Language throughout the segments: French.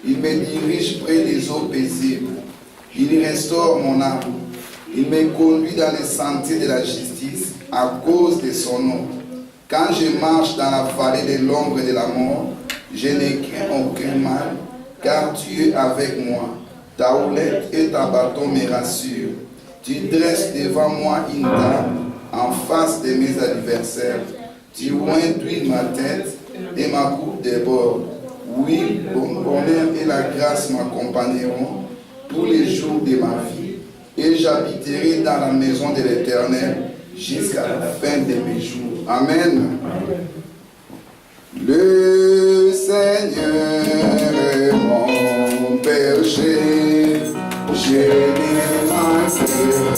Il me dirige près des eaux paisibles. Il restaure mon âme. Il me conduit dans les sentiers de la justice à cause de son nom. Quand je marche dans la vallée de l'ombre de la mort, je ne crains aucun mal, car tu es avec moi. Ta houlette et ta bâton me rassurent. Tu dresses devant moi une table en face de mes adversaires. Tu oins d'huile ma tête et ma coupe déborde. Oui, le bonheur et la grâce m'accompagneront tous les jours de ma vie. Et j'habiterai dans la maison de l'Éternel jusqu'à la fin de mes jours. Amen. Le Seigneur est mon berger, je ne manquerai.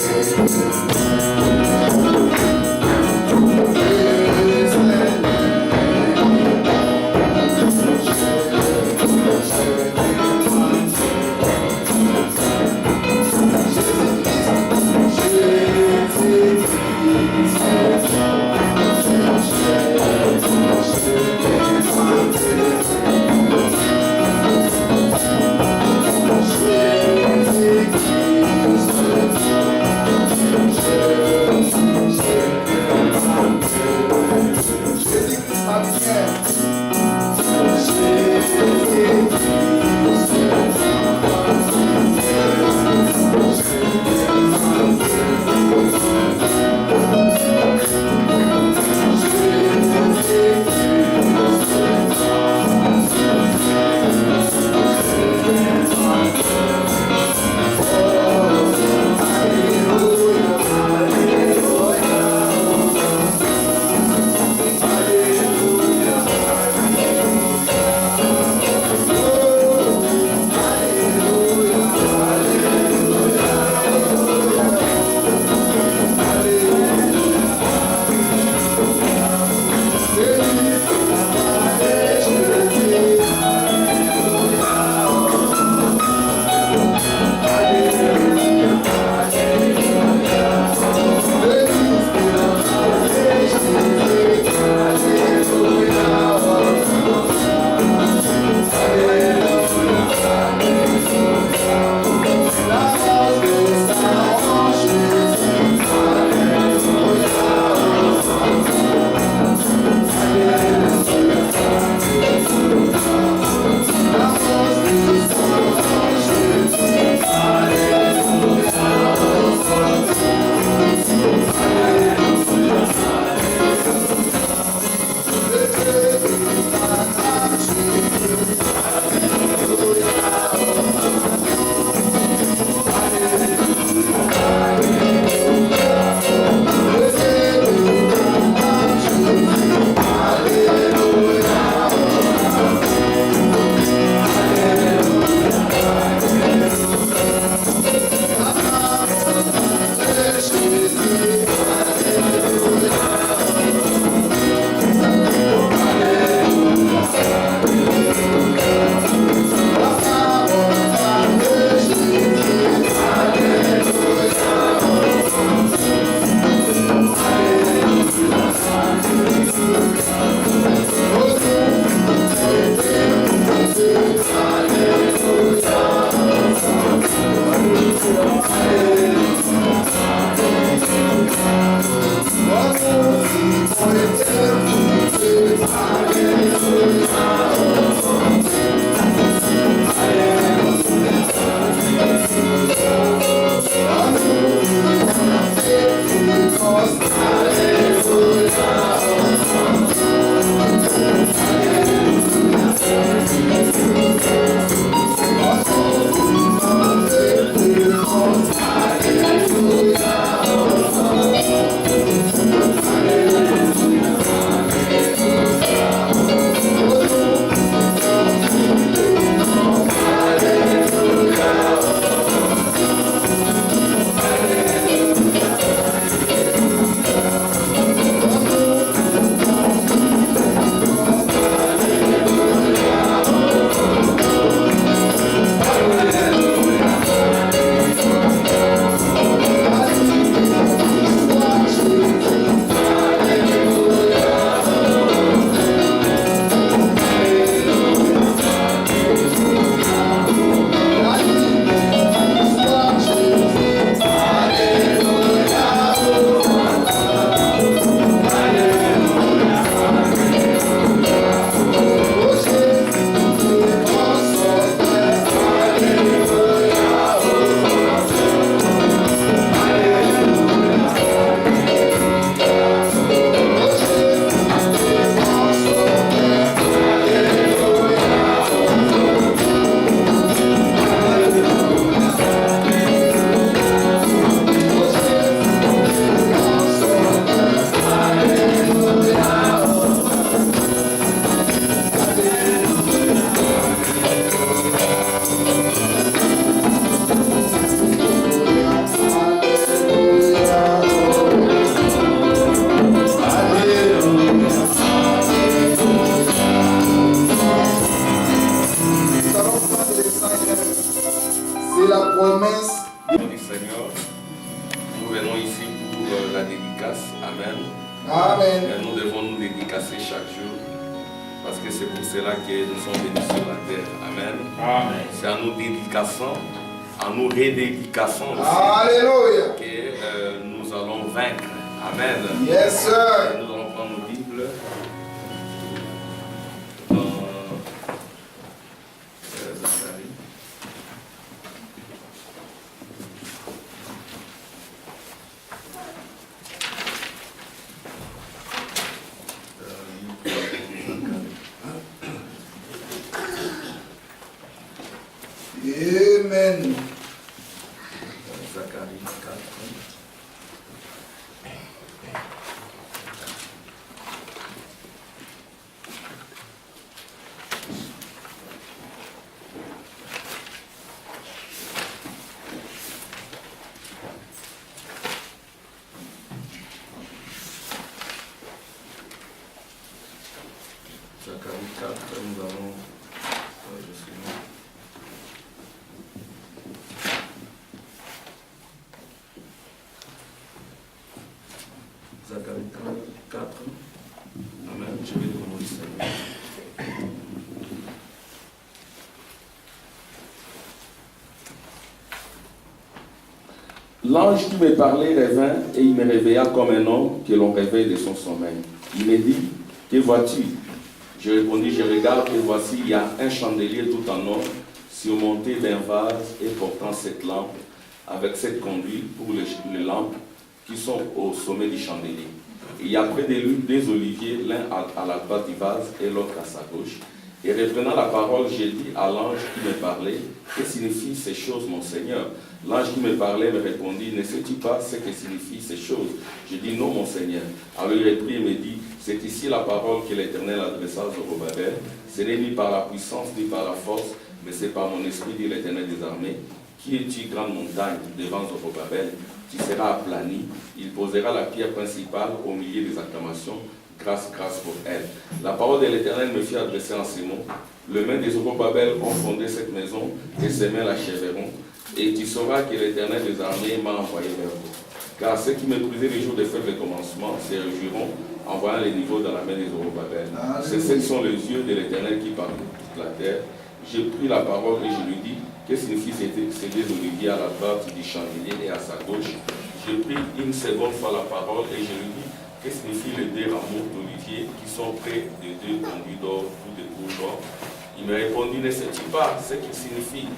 C'est la promesse du Seigneur. Nous venons ici pour la dédicace. Amen. Amen. Et nous devons nous dédicacer chaque jour. Parce que c'est pour cela que nous sommes venus sur la terre. Amen. Amen. C'est en nous dédicaçant, en nous redédicaçant aussi Alléluia. que nous allons vaincre. Amen. Yes, sir. Et nous allons prendre nos Bibles dans Zacharie. Amen. Zacharie 4. Zacharie 4, nous allons... je suis là. Zacharie 4. Amen. Je vais demander au Seigneur. L'ange qui me parlait revint et il me réveilla comme un homme que l'on réveille de son sommeil. Il me dit, que vois-tu? Je répondis, je regarde et voici, il y a un chandelier tout en or, surmonté d'un vase et portant cette lampe, avec cette conduite pour les lampes qui sont au sommet du chandelier. Il y a près de lui deux oliviers, l'un à la droite du vase et l'autre à sa gauche. Et reprenant la parole, j'ai dit à l'ange qui me parlait, que signifient ces choses, mon Seigneur? L'ange qui me parlait me répondit, ne sais-tu pas ce que signifient ces choses? Je dis, non, mon Seigneur. Alors il reprit et me dit, c'est ici la parole que l'Éternel adressa à Zorobabel. Ce n'est ni par la puissance ni par la force, mais c'est par mon esprit, dit l'Éternel des armées. Qui es-tu, grande montagne, devant Zorobabel? Tu seras aplani. Il posera la pierre principale au milieu des acclamations. Grâce, grâce pour elle. La parole de l'Éternel me fit adresser en ces mots. Les mains des Zorobabel ont fondé cette maison et ses mains l'achèveront. Et tu sauras que l'Éternel des armées m'a envoyé vers vous. Car ceux qui méprisaient les jours de fête de commencement se réjouiront en voyant les niveaux dans la main des Zorobabel. C'est ce sont les yeux de l'Éternel qui parlent de toute la terre. J'ai pris la parole et je lui dis, que signifient ces deux oliviers à la droite du chandelier et à sa gauche? J'ai pris une seconde fois la parole et je lui dis, que signifient les deux rameaux d'olivier qui sont près des deux conduits d'or, tout de cours d'or? Il me répondit, ne sais-tu pas ce qu'ils signifient?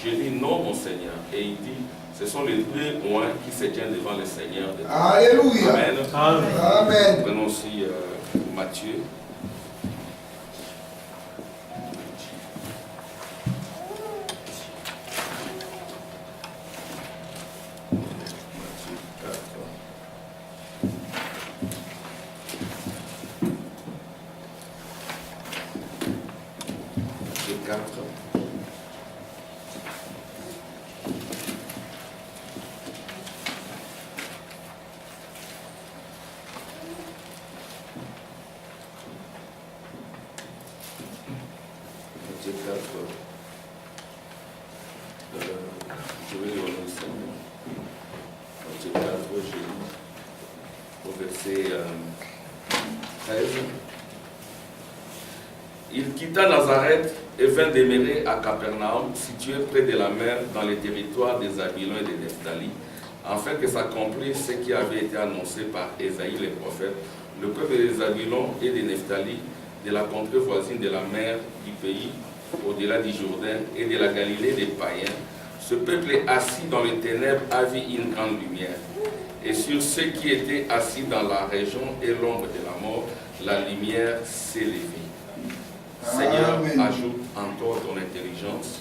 Je dis, non, mon Seigneur. Et il dit, ce sont les deux moines qui se tiennent devant le Seigneur. Alléluia. Amen. Amen. Amen. Prenons aussi Matthieu. Je vais lire le Seigneur. Matthieu 4, au verset 13. Il quitta Nazareth et vint demeurer à Capernaum, situé près de la mer, dans les territoires des Zabulon et des Nephtali, afin que s'accomplisse ce qui avait été annoncé par Ésaïe le prophète. Le peuple des Zabulon et des Nephtali, de la contrée voisine de la mer du pays, au-delà du Jourdain et de la Galilée des païens, ce peuple assis dans les ténèbres a vu une grande lumière. Et sur ceux qui étaient assis dans la région et l'ombre de la mort, la lumière s'est levée. Seigneur, ajoute encore ton intelligence.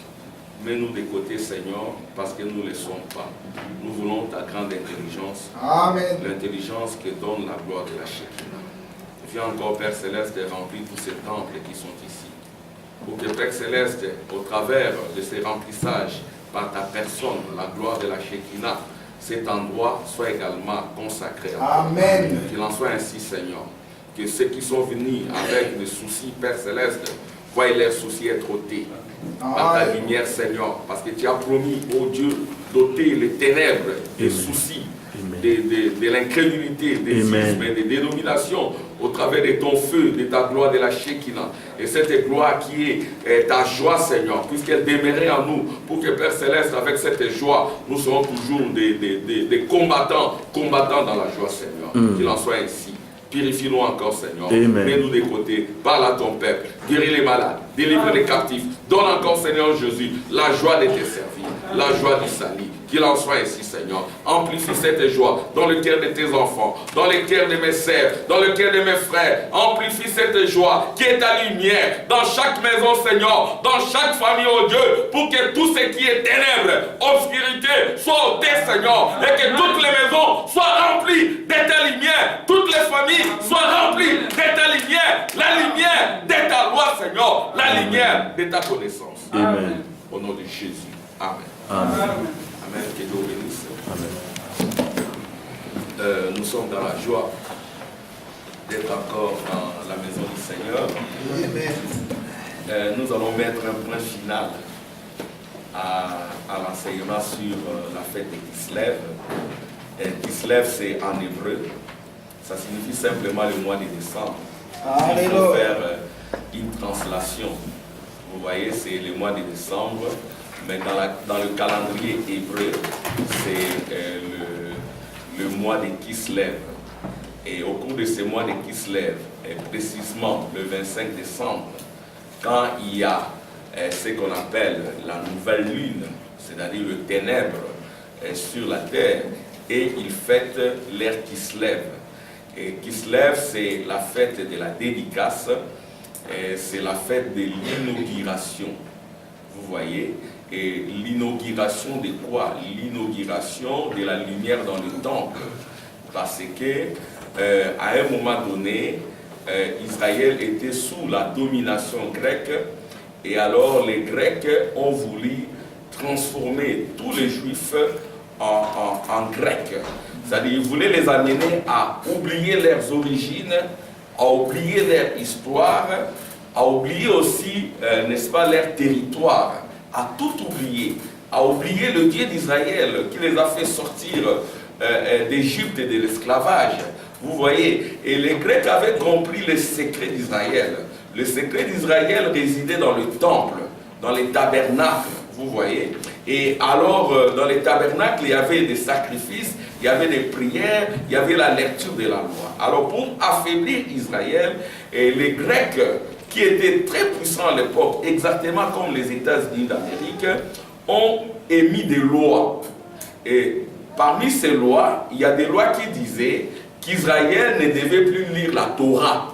Mets-nous de côté, Seigneur, parce que nous ne le sommes pas. Nous voulons ta grande intelligence. Amen. L'intelligence que donne la gloire de la Shekinah. Viens encore, Père Céleste, et remplis tous ces temples qui sont ici. Pour que, Père Céleste, au travers de ces remplissages, par ta personne, la gloire de la Shekinah, cet endroit soit également consacré à toi. Amen. Qu'il en soit ainsi, Seigneur. Que ceux qui sont venus avec des soucis, Père Céleste, voyez leurs soucis être ôtés par ta lumière, Seigneur, parce que tu as promis, oh Dieu, d'ôter les ténèbres, des soucis, de l'incrédulité, des ismes, des dénominations, au travers de ton feu, de ta gloire, de la Shekinah. Et cette gloire qui est ta joie, Seigneur, puisqu'elle demeurait en nous, pour que Père Céleste, avec cette joie, nous serons toujours des combattants dans la joie, Seigneur. Qu'il en soit ainsi. Purifie-nous encore, Seigneur. Mets-nous des côtés. Parle à ton peuple. Guéris les malades. Délivre les captifs. Donne encore, Seigneur Jésus, la joie de te servir. La joie du salut. Qu'il en soit ainsi, Seigneur. Amplifie cette joie dans le cœur de tes enfants, dans le cœur de mes sœurs, dans le cœur de mes frères. Amplifie cette joie qui est ta lumière dans chaque maison, Seigneur, dans chaque famille, oh Dieu, pour que tout ce qui est ténèbres, obscurité, soit ôté, Seigneur, et que toutes les maisons soient remplies de ta lumière, toutes les familles soient remplies de ta lumière, la lumière de ta loi, Seigneur, la lumière de ta connaissance. Amen. Au nom de Jésus. Amen. Amen. Amen. Que Dieu bénisse. Amen. Nous sommes dans la joie d'être encore dans la maison du Seigneur. Amen. Nous allons mettre un point final à l'enseignement sur la fête de Kislev. Kislev, c'est en hébreu. Ça signifie simplement le mois de décembre. Il faut faire une translation. Vous voyez, c'est le mois de décembre. Mais dans le calendrier hébreu, c'est le mois de Kislev. Et au cours de ce mois de Kislev, et précisément le 25 décembre, quand il y a ce qu'on appelle la nouvelle lune, c'est-à-dire le ténèbre sur la terre, et ils fêtent l'ère Kislev. Et Kislev, c'est la fête de la dédicace, c'est la fête de l'inauguration. Vous voyez? Et l'inauguration de quoi? L'inauguration de la lumière dans le temple. Parce que à un moment donné, Israël était sous la domination grecque, et alors les Grecs ont voulu transformer tous les Juifs en Grecs. C'est-à-dire qu'ils voulaient les amener à oublier leurs origines, à oublier leur histoire, à oublier aussi, n'est-ce pas, leur territoire, à tout oublier, à oublier le Dieu d'Israël qui les a fait sortir d'Égypte et de l'esclavage. Vous voyez, et les Grecs avaient compris le secret d'Israël. Le secret d'Israël résidait dans le temple, dans les tabernacles, vous voyez. Et alors, dans les tabernacles, il y avait des sacrifices, il y avait des prières, il y avait la lecture de la loi. Alors, pour affaiblir Israël, et les Grecs, qui étaient très puissants à l'époque, exactement comme les États-Unis d'Amérique, ont émis des lois. Et parmi ces lois, il y a des lois qui disaient qu'Israël ne devait plus lire la Torah.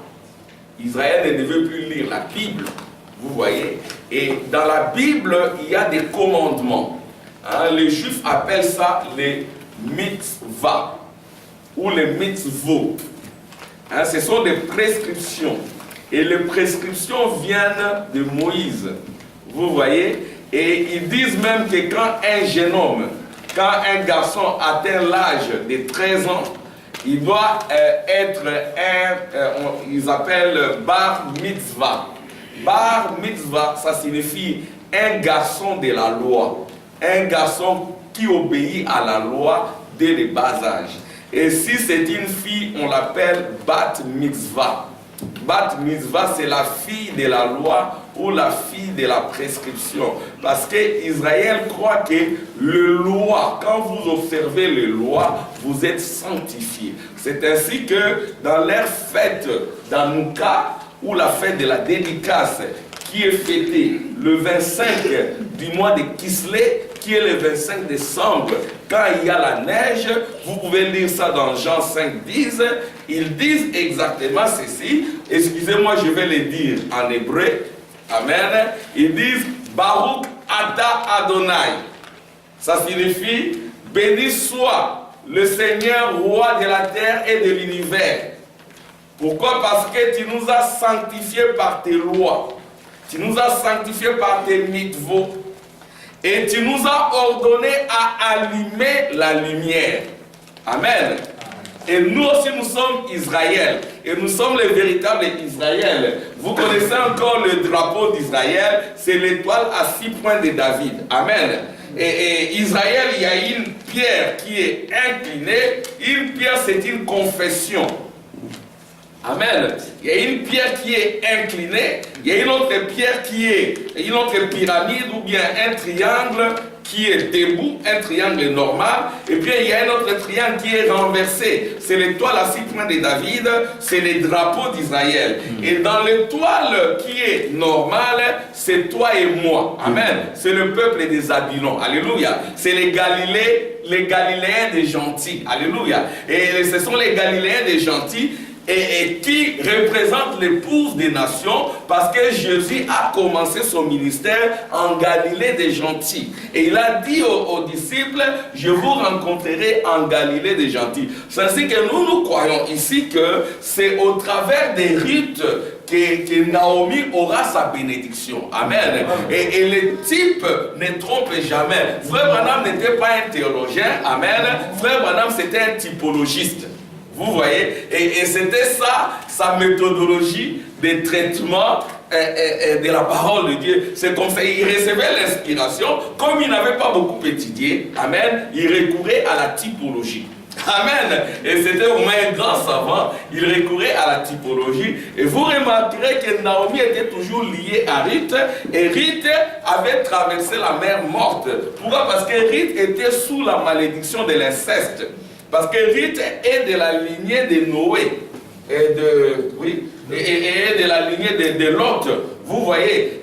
Israël ne devait plus lire la Bible. Vous voyez? Et dans la Bible, il y a des commandements. Hein, les Juifs appellent ça les mitzvahs ou les mitzvot. Hein, ce sont des prescriptions. Et les prescriptions viennent de Moïse. Vous voyez? Et ils disent même que quand un jeune homme, quand un garçon atteint l'âge de 13 ans, il doit être ils appellent bar mitzvah. Bar mitzvah, ça signifie un garçon de la loi. Un garçon qui obéit à la loi dès le bas âge. Et si c'est une fille, on l'appelle bat mitzvah. Bat mitzvah, c'est la fille de la loi ou la fille de la prescription. Parce que Israël croit que le loi, quand vous observez les lois, vous êtes sanctifiés. C'est ainsi que dans leur fête d'Hanouka, ou la fête de la dédicace, qui est fêtée le 25 du mois de Kislev, qui est le 25 décembre, quand il y a la neige, vous pouvez lire ça dans Jean 5, 10, ils disent exactement ceci, excusez-moi, je vais le dire en hébreu, amen, ils disent Baruch Ata Adonai, ça signifie béni soit le Seigneur, roi de la terre et de l'univers. Pourquoi? Parce que tu nous as sanctifiés par tes lois, tu nous as sanctifiés par tes mitzvot, et tu nous as ordonné à allumer la lumière. Amen. Et nous aussi, nous sommes Israël. Et nous sommes les véritables Israël. Vous connaissez encore le drapeau d'Israël, c'est l'étoile à 6 points de David. Amen. Et Israël, il y a une pierre qui est inclinée. Une pierre, c'est une confession. Amen. Il y a une pierre qui est inclinée. Il y a une autre pierre qui est une autre pyramide ou bien un triangle qui est debout, un triangle normal. Et puis il y a un autre triangle qui est renversé. C'est l'étoile à 6 points de David. C'est les drapeaux d'Israël. Et dans l'étoile qui est normale, c'est toi et moi. Amen. C'est le peuple des Zabylons. Alléluia. C'est les Galiléens des gentils. Alléluia. Et ce sont les Galiléens des gentils. Et qui représente l'épouse des nations, parce que Jésus a commencé son ministère en Galilée des gentils. Et il a dit aux disciples, je vous rencontrerai en Galilée des gentils. C'est ainsi que nous croyons ici que c'est au travers des rites que Naomi aura sa bénédiction. Amen. Et le type ne trompe jamais. Frère Branham n'était pas un théologien. Amen. Frère Branham, c'était un typologiste. Vous voyez, et c'était ça, sa méthodologie de traitement de la parole de Dieu. C'est comme ça, il recevait l'inspiration, comme il n'avait pas beaucoup étudié, amen, il recourait à la typologie. Amen. Et c'était au moins un grand savant, il recourait à la typologie. Et vous remarquerez que Naomi était toujours liée à Ruth, et Ruth avait traversé la mer morte. Pourquoi? Parce que Ruth était sous la malédiction de l'inceste. Parce que Ruth est de la lignée de Noé et de la lignée de Lot. Vous voyez,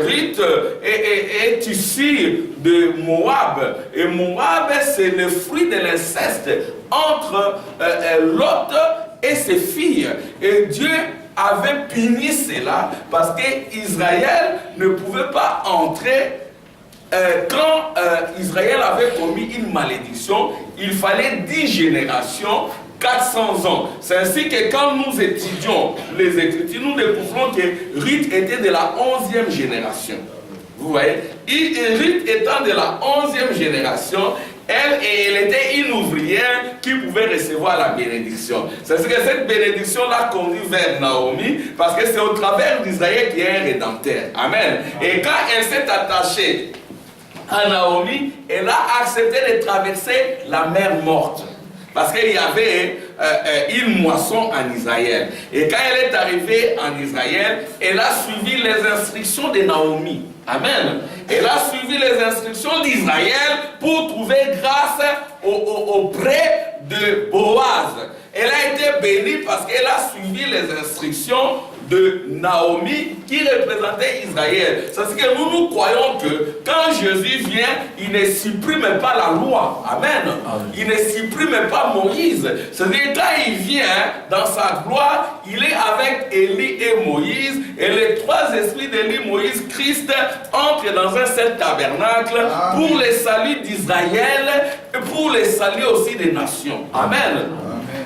Ruth est issue de Moab. Et Moab, c'est le fruit de l'inceste entre Lot et ses filles. Et Dieu avait puni cela parce qu'Israël ne pouvait pas entrer. Quand Israël avait commis une malédiction, il fallait 10 générations, 400 ans. C'est ainsi que quand nous étudions les Écritures, nous découvrons que Ruth était de la 11e génération. Vous voyez, Ruth étant de la 11e génération, elle était une ouvrière qui pouvait recevoir la bénédiction. C'est ce que cette bénédiction l'a conduit vers Naomi, parce que c'est au travers d'Israël qu'il y a un rédempteur. Amen. Et quand elle s'est attachée à Naomi, elle a accepté de traverser la mer morte. Parce qu'il y avait une moisson en Israël. Et quand elle est arrivée en Israël, elle a suivi les instructions de Naomi. Amen. Elle a suivi les instructions d'Israël pour trouver grâce auprès de Boaz. Elle a été bénie parce qu'elle a suivi les instructions de Naomi qui représentait Israël. C'est que nous croyons que quand Jésus vient, il ne supprime pas la loi. Amen. Il ne supprime pas Moïse. C'est-à-dire quand il vient dans sa gloire, il est avec Élie et Moïse, et les 3 esprits d'Élie, Moïse, Christ entrent dans un seul tabernacle pour les saluts d'Israël et pour les saluts aussi des nations. Amen.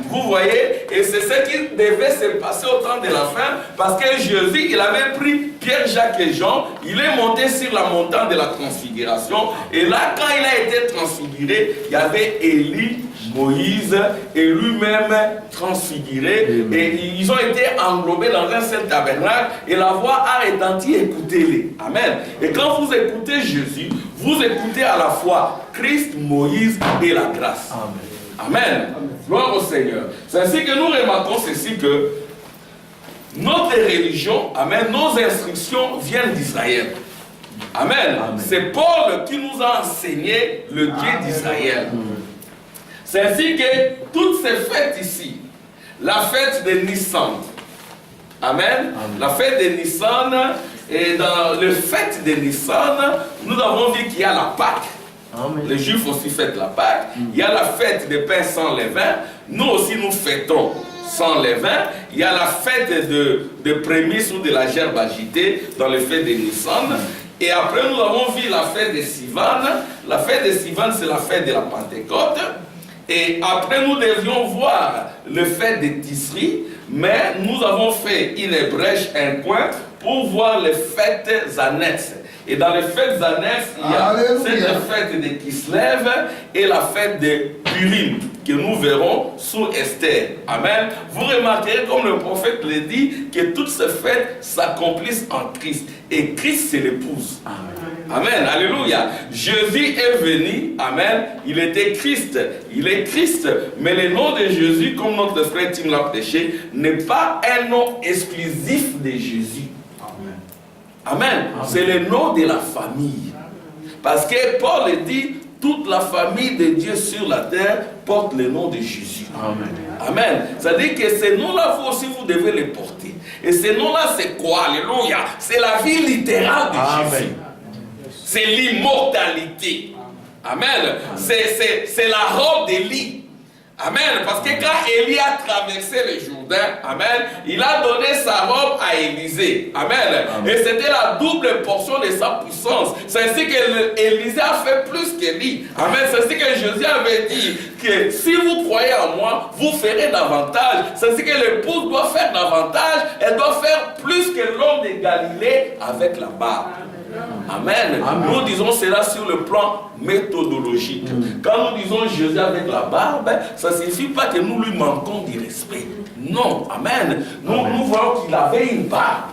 Vous voyez, et c'est ce qui devait se passer au temps de la fin, parce que Jésus, il avait pris Pierre, Jacques et Jean, il est monté sur la montagne de la transfiguration, et là, quand il a été transfiguré, il y avait Élie, Moïse, et lui-même transfiguré, et ils ont été englobés dans un seul tabernacle, et la voix a retenti, écoutez-les. Amen. Et quand vous écoutez Jésus, vous écoutez à la fois Christ, Moïse et la grâce. Amen. Amen. Gloire au Seigneur. C'est ainsi que nous remarquons ceci, que notre religion, amen, nos instructions viennent d'Israël. Amen. C'est Paul qui nous a enseigné le Dieu d'Israël. C'est ainsi que toutes ces fêtes ici, la fête de Nissan, amen, la fête de Nissan, et dans le fête de Nissan, nous avons vu qu'il y a la Pâque. Amen. Les Juifs aussi fêtent la Pâque. Il y a la fête des pains sans levain. Nous aussi nous fêtons sans levain. Il y a la fête de prémices ou de la gerbe agitée dans le fête de Nissan. Et après nous avons vu la fête de Sivan. La fête de Sivan, c'est la fête de la Pentecôte. Et après nous devions voir le fête de Tisri. Mais nous avons fait une brèche, un point, pour voir les fêtes annexes. Et dans les fêtes annexes, il y a cette fête de Kislev et la fête de Purim. que nous verrons sur Esther. Amen. Vous remarquerez, comme le prophète le dit, que toutes ces fêtes s'accomplissent en Christ. Et Christ, c'est l'épouse. Amen. Alléluia. Jésus est venu. Amen. Il était Christ. Il est Christ. Mais le nom de Jésus, comme notre frère Tim l'a prêché, n'est pas un nom exclusif de Jésus. Amen. C'est le nom de la famille. Parce que Paul dit, toute la famille de Dieu sur la terre porte le nom de Jésus. Amen. Amen. Ça dit que ces noms-là, vous aussi, vous devez les porter. Et ces noms-là, c'est quoi? Alléluia. C'est la vie littérale de Jésus. C'est l'immortalité. Amen. C'est la robe d'Élie. Amen. Parce que quand Élie a traversé le Jourdain, amen, il a donné sa robe à Élisée. Amen. Et c'était la double portion de sa puissance. C'est ainsi que Élisée a fait plus qu'Élie. Amen. C'est ainsi que Jésus avait dit que si vous croyez en moi, vous ferez davantage. C'est ainsi que l'épouse doit faire davantage. Elle doit faire plus que l'homme de Galilée avec la barbe. Amen. Nous disons cela sur le plan méthodologique. Quand nous disons Jésus avec la barbe, ça ne signifie pas que nous lui manquons du respect. Non. Amen. Nous voyons qu'il avait une barbe.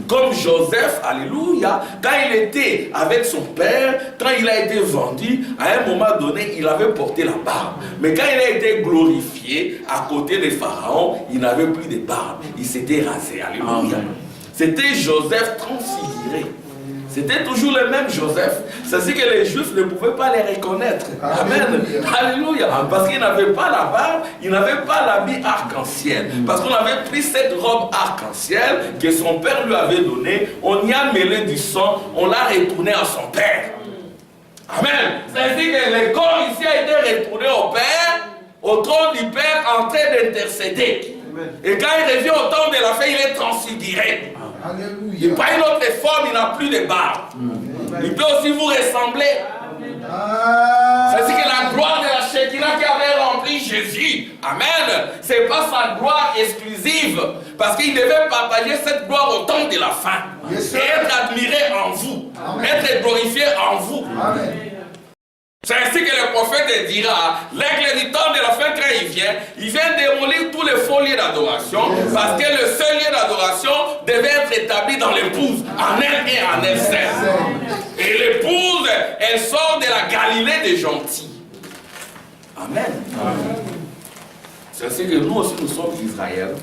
Comme Joseph, alléluia, quand il était avec son père, quand il a été vendu, à un moment donné, il avait porté la barbe. Mais quand il a été glorifié à côté de Pharaon, il n'avait plus de barbe. Il s'était rasé. Alléluia. C'était Joseph transfiguré. C'était toujours le même Joseph. C'est-à-dire que les Juifs ne pouvaient pas les reconnaître. Amen. Alléluia. Parce qu'ils n'avaient pas la barbe, ils n'avaient pas l'habit arc-en-ciel. Parce qu'on avait pris cette robe arc-en-ciel que son père lui avait donnée, on y a mêlé du sang, on l'a retourné à son père. Amen. C'est-à-dire que le corps ici a été retourné au Père, au trône du Père, en train d'intercéder. Et quand il revient au temps de la fin, il est transfiguré. Alléluia. Il n'a pas une autre forme, il n'a plus de barbe. Il peut aussi vous ressembler. C'est-à-dire que la gloire de la Shekinah qui avait rempli Jésus, amen, ce n'est pas sa gloire exclusive, parce qu'il devait partager cette gloire au temps de la fin, et être admiré en vous, être glorifié en vous. Amen. C'est ainsi que le prophète dira, l'aigle du temps de la fin, quand il vient démolir tous les faux lieux d'adoration, parce que le seul lieu d'adoration devait être établi dans l'épouse, en elle et en elle seule. Et l'épouse, elle sort de la Galilée des gentils. Amen. C'est ainsi que nous aussi, nous sommes Israël.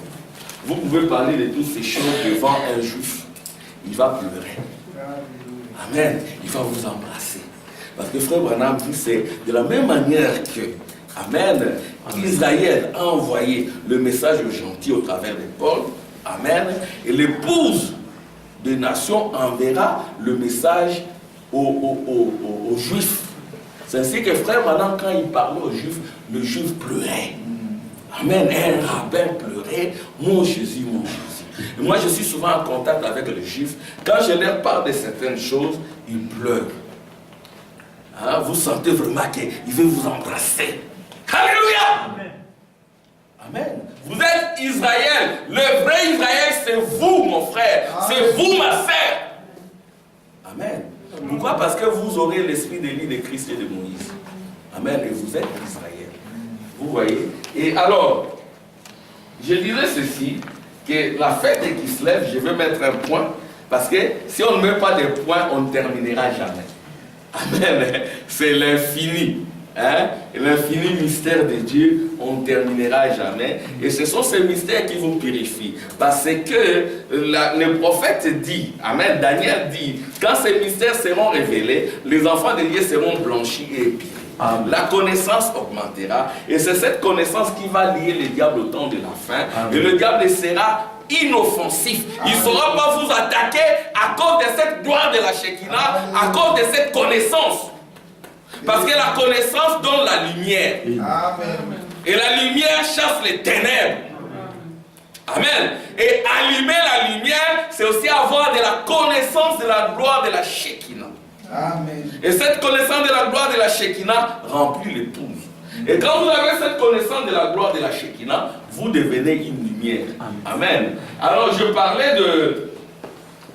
Vous pouvez parler de toutes ces choses devant un juif. Il va pleurer. Amen. Il va vous embrasser. Parce que frère Branham dit, c'est de la même manière que, amen, Israël a envoyé le message gentil au travers de Paul, amen, et l'épouse des nations enverra le message aux Juifs. C'est ainsi que frère Branham, quand il parlait aux Juifs, le Juif pleurait. Amen, un rabbin pleurait, mon Jésus, mon Jésus. Et moi, je suis souvent en contact avec les Juifs. Quand je leur parle de certaines choses, ils pleurent. Hein, vous sentez vraiment qu'il veut vous embrasser. Alléluia. Amen. Amen. Vous êtes Israël. Le vrai Israël, c'est vous, mon frère. C'est vous, ma sœur. Amen. Pourquoi? Parce que vous aurez l'esprit d'Élie, de Christ et de Moïse. Amen. Et vous êtes Israël. Vous voyez? Et alors, je dirais ceci, que la fête qui se lève, je vais mettre un point, parce que si on ne met pas de points, on ne terminera jamais. Amen. C'est l'infini. Hein? L'infini mystère de Dieu, on ne terminera jamais. Et ce sont ces mystères qui vous purifient. Parce que le prophète dit, amen, Daniel dit, quand ces mystères seront révélés, les enfants de Dieu seront blanchis et épirés. Amen. La connaissance augmentera. Et c'est cette connaissance qui va lier le diable au temps de la fin. Amen. Et le diable sera inoffensif. Il ne saura pas vous attaquer à cause de cette gloire de la Shekinah, à cause de cette connaissance. Parce que la connaissance donne la lumière. Amen. Et la lumière chasse les ténèbres. Amen. Et allumer la lumière, c'est aussi avoir de la connaissance de la gloire de la Shekinah. Amen. Et cette connaissance de la gloire de la Shekinah remplit l'épouse. Et quand vous avez cette connaissance de la gloire de la Shekinah, vous devenez une lumière. Amen. Alors je parlais de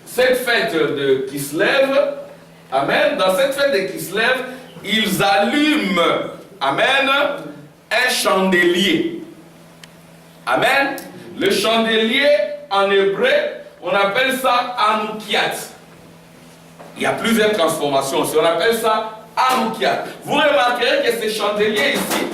cette fête de Kislev. Amen. Dans cette fête de Kislev, ils allument, amen, un chandelier. Amen. Le chandelier, en hébreu, on appelle ça Anoukiat. Il y a plusieurs transformations aussi. On appelle ça Anoukiat. Vous remarquerez que ces chandeliers ici,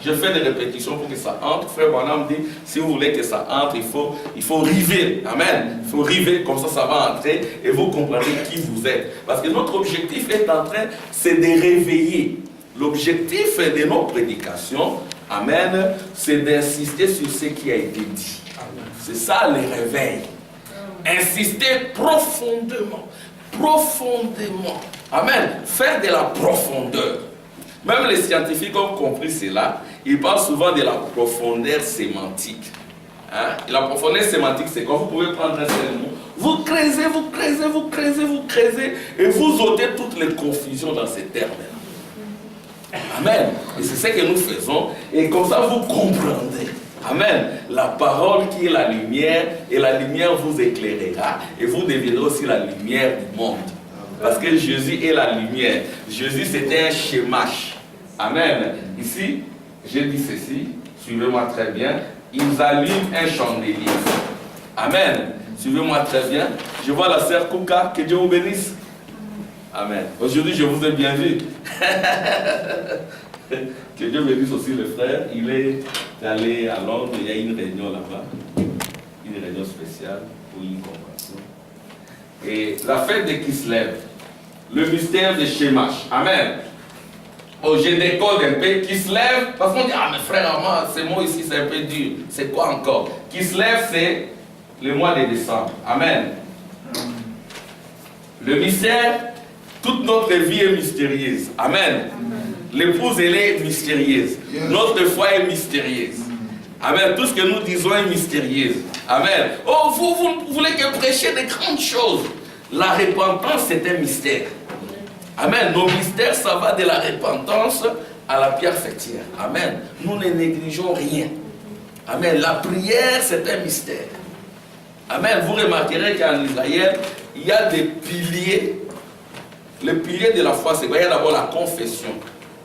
je fais des répétitions pour que ça entre. Frère Branham dit, si vous voulez que ça entre, il faut river. Amen. Il faut river, comme ça va entrer et vous comprendrez qui vous êtes. Parce que notre objectif est en train, c'est de réveiller. L'objectif de nos prédications, amen, c'est d'insister sur ce qui a été dit. C'est ça le réveil. Insister profondément. Profondément. Amen. Faire de la profondeur. Même les scientifiques ont compris cela. Ils parlent souvent de la profondeur sémantique. Hein? Et la profondeur sémantique, c'est quand vous pouvez prendre un seul mot. Vous creusez, vous creusez, vous creusez, vous creusez. Et vous ôtez toutes les confusions dans ces termes-là. Amen. Et c'est ce que nous faisons. Et comme ça, vous comprendrez. Amen. La parole qui est la lumière, et la lumière vous éclairera, et vous deviendrez aussi la lumière du monde. Parce que Jésus est la lumière. Jésus, c'était un shemash. Amen. Ici, j'ai dit ceci, suivez-moi très bien. Ils allument un chandelier. Amen. Suivez-moi très bien. Je vois la sœur Kouka, que Dieu vous bénisse. Amen. Aujourd'hui, je vous ai bien vu. Que Dieu bénisse aussi le frère. Il est allé à Londres, il y a une réunion là-bas. Une réunion spéciale pour une convention. Et la fête de Kislev, le mystère de Shemash. Amen. Oh, je décode un peu. Kislev, parce qu'on dit, ah, mais frère, moi, ces mots ici, c'est un peu dur. C'est quoi encore? Kislev, c'est le mois de décembre. Amen. Le mystère, toute notre vie est mystérieuse. Amen. L'épouse, elle est mystérieuse. Notre foi est mystérieuse. Amen. Tout ce que nous disons est mystérieuse. Amen. Oh, vous voulez que prêcher de grandes choses. La repentance, c'est un mystère. Amen. Nos mystères, ça va de la repentance à la pierre fêtière. Amen. Nous ne négligeons rien. Amen. La prière, c'est un mystère. Amen. Vous remarquerez qu'en Israël, il y a des piliers. Le pilier de la foi, c'est quoi? Il y a d'abord la confession.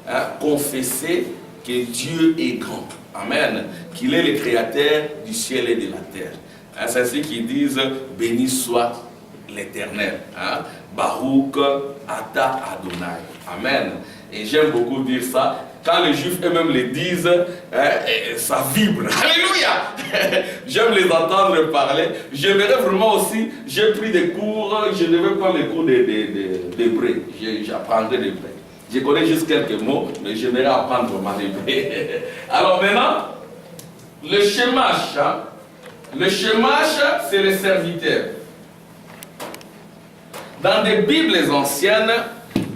Hein? Confesser que Dieu est grand. Amen. Qu'il est le créateur du ciel et de la terre. Hein? C'est ainsi qu'ils disent, béni soit l'Éternel. Hein? Baruch Ata Adonai. Amen. Et j'aime beaucoup dire ça. Quand les Juifs eux-mêmes le disent, ça vibre. Alléluia. J'aime les entendre parler. J'aimerais vraiment aussi, j'ai pris des cours, je devais prendre les cours d'hébreu. J'apprendrai l'hébreu. Je connais juste quelques mots, mais j'aimerais apprendre vraiment l'hébreu. Alors maintenant, le shemash. Hein? Le shemash, c'est le serviteur. Dans des Bibles anciennes,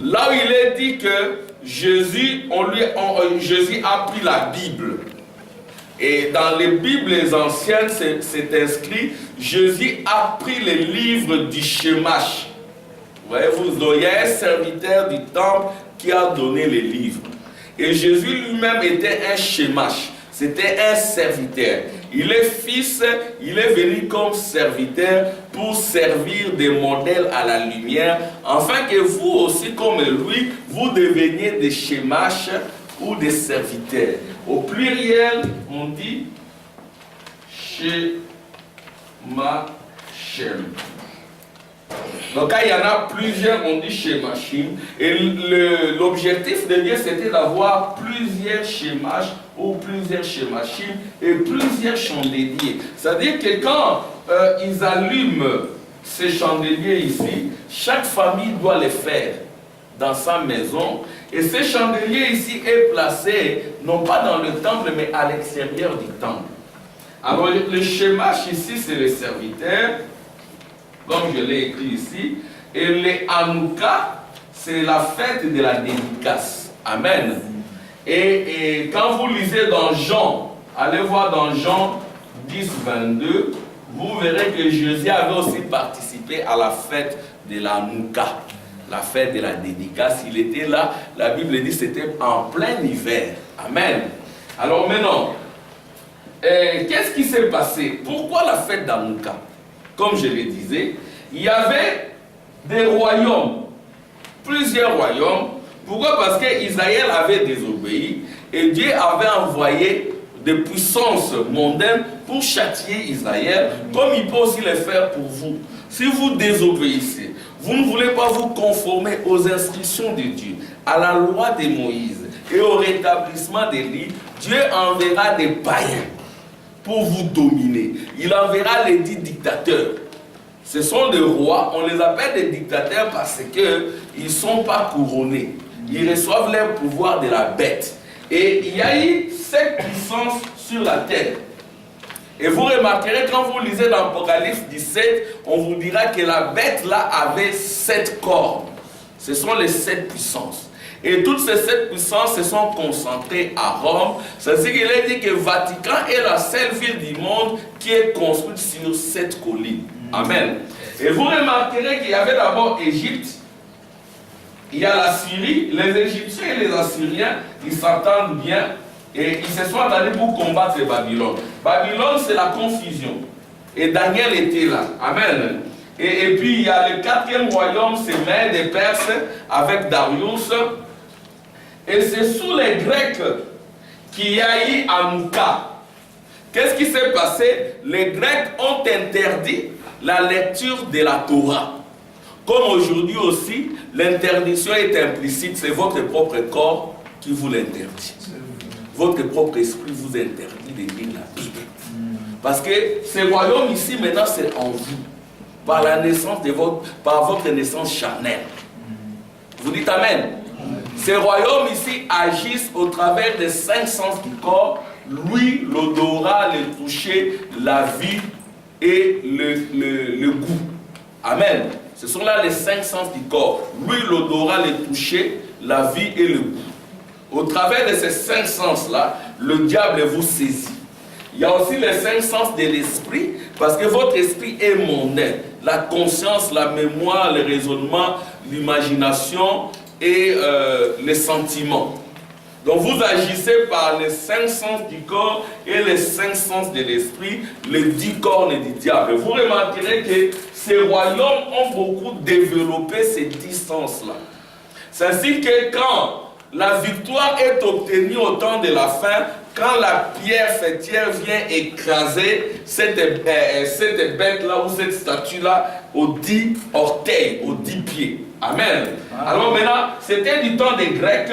là où il est dit que Jésus a pris la Bible. Et dans les Bibles anciennes, c'est inscrit, Jésus a pris les livres du shemash. Vous voyez, il y a un serviteur du temple qui a donné les livres. Et Jésus lui-même était un shemash. C'était un serviteur. Il est fils, il est venu comme serviteur pour servir des modèles à la lumière, afin que vous aussi, comme lui, vous deveniez des shemash ou des serviteurs. Au pluriel, on dit shemachem. Donc quand il y en a plusieurs, on dit shemashim. Et l'objectif de Dieu, c'était d'avoir plusieurs shemash ou plusieurs shemashim et plusieurs chandeliers. C'est-à-dire que quand ils allument ces chandeliers ici, chaque famille doit les faire dans sa maison. Et ces chandeliers ici est placé, non pas dans le temple, mais à l'extérieur du temple. Alors le shemash ici, c'est le serviteur, comme je l'ai écrit ici. Et les Hanouka, c'est la fête de la dédicace. Amen. Et quand vous lisez dans Jean, allez voir dans Jean 10, 22, vous verrez que Jésus avait aussi participé à la fête de la Hanouka, la fête de la dédicace. Il était là, la Bible dit que c'était en plein hiver. Amen. Alors maintenant, qu'est-ce qui s'est passé? Pourquoi la fête d'Hanouka? Comme je le disais, il y avait des royaumes, plusieurs royaumes. Pourquoi? Parce qu'Israël avait désobéi Et Dieu avait envoyé des puissances mondaines pour châtier Israël, comme il peut aussi le faire pour vous. Si vous désobéissez, vous ne voulez pas vous conformer aux instructions de Dieu, à la loi de Moïse et au rétablissement des lits, Dieu enverra des païens pour vous dominer. Il enverra les 10 dictateurs. Ce sont des rois, on les appelle des dictateurs parce qu'ils ne sont pas couronnés. Ils reçoivent leur pouvoir de la bête. Et il y a eu cette puissance sur la terre. Et vous remarquerez, quand vous lisez dans l'Apocalypse 17, on vous dira que la bête là avait 7 cornes. Ce sont les 7 puissances. Et toutes ces 7 puissances se sont concentrées à Rome. C'est-à-dire qu'il est dit que le Vatican est la seule ville du monde qui est construite sur 7 collines. Amen. Et vous remarquerez qu'il y avait d'abord Égypte, il y a la Syrie, les Égyptiens et les Assyriens, ils s'entendent bien et ils se sont attendus pour combattre Babylone. Babylone, c'est la confusion. Et Daniel était là. Amen. Et puis il y a le 4e royaume, c'est Mèdes des Perses avec Darius. Et c'est sous les Grecs qu'il y a eu Hanouka. Qu'est-ce qui s'est passé? Les Grecs ont interdit la lecture de la Torah. Comme aujourd'hui aussi, l'interdiction est implicite, c'est votre propre corps qui vous l'interdit. Votre propre esprit vous interdit de lire la Bible. Parce que ce royaume ici, maintenant, c'est en vous. Par la naissance de par votre naissance charnelle. Vous dites Amen. Ces royaumes ici agissent au travers des 5 sens du corps, l'ouïe, l'odorat, le toucher, la vue et le goût. Amen. Ce sont là les 5 sens du corps. L'ouïe, l'odorat, le toucher, la vue et le goût. Au travers de ces 5 sens-là, le diable vous saisit. Il y a aussi les 5 sens de l'esprit, parce que votre esprit est mondain. La conscience, la mémoire, le raisonnement, l'imagination et les sentiments. Donc vous agissez par les 5 sens du corps et les 5 sens de l'esprit, les 10 cornes du diable. Vous remarquerez que ces royaumes ont beaucoup développé ces 10 sens-là. C'est ainsi que quand la victoire est obtenue au temps de la fin, quand la pierre fêtière vient écraser cette bête-là ou cette statue-là aux 10 orteils, aux 10 pieds. Amen. Alors maintenant, c'était du temps des Grecs.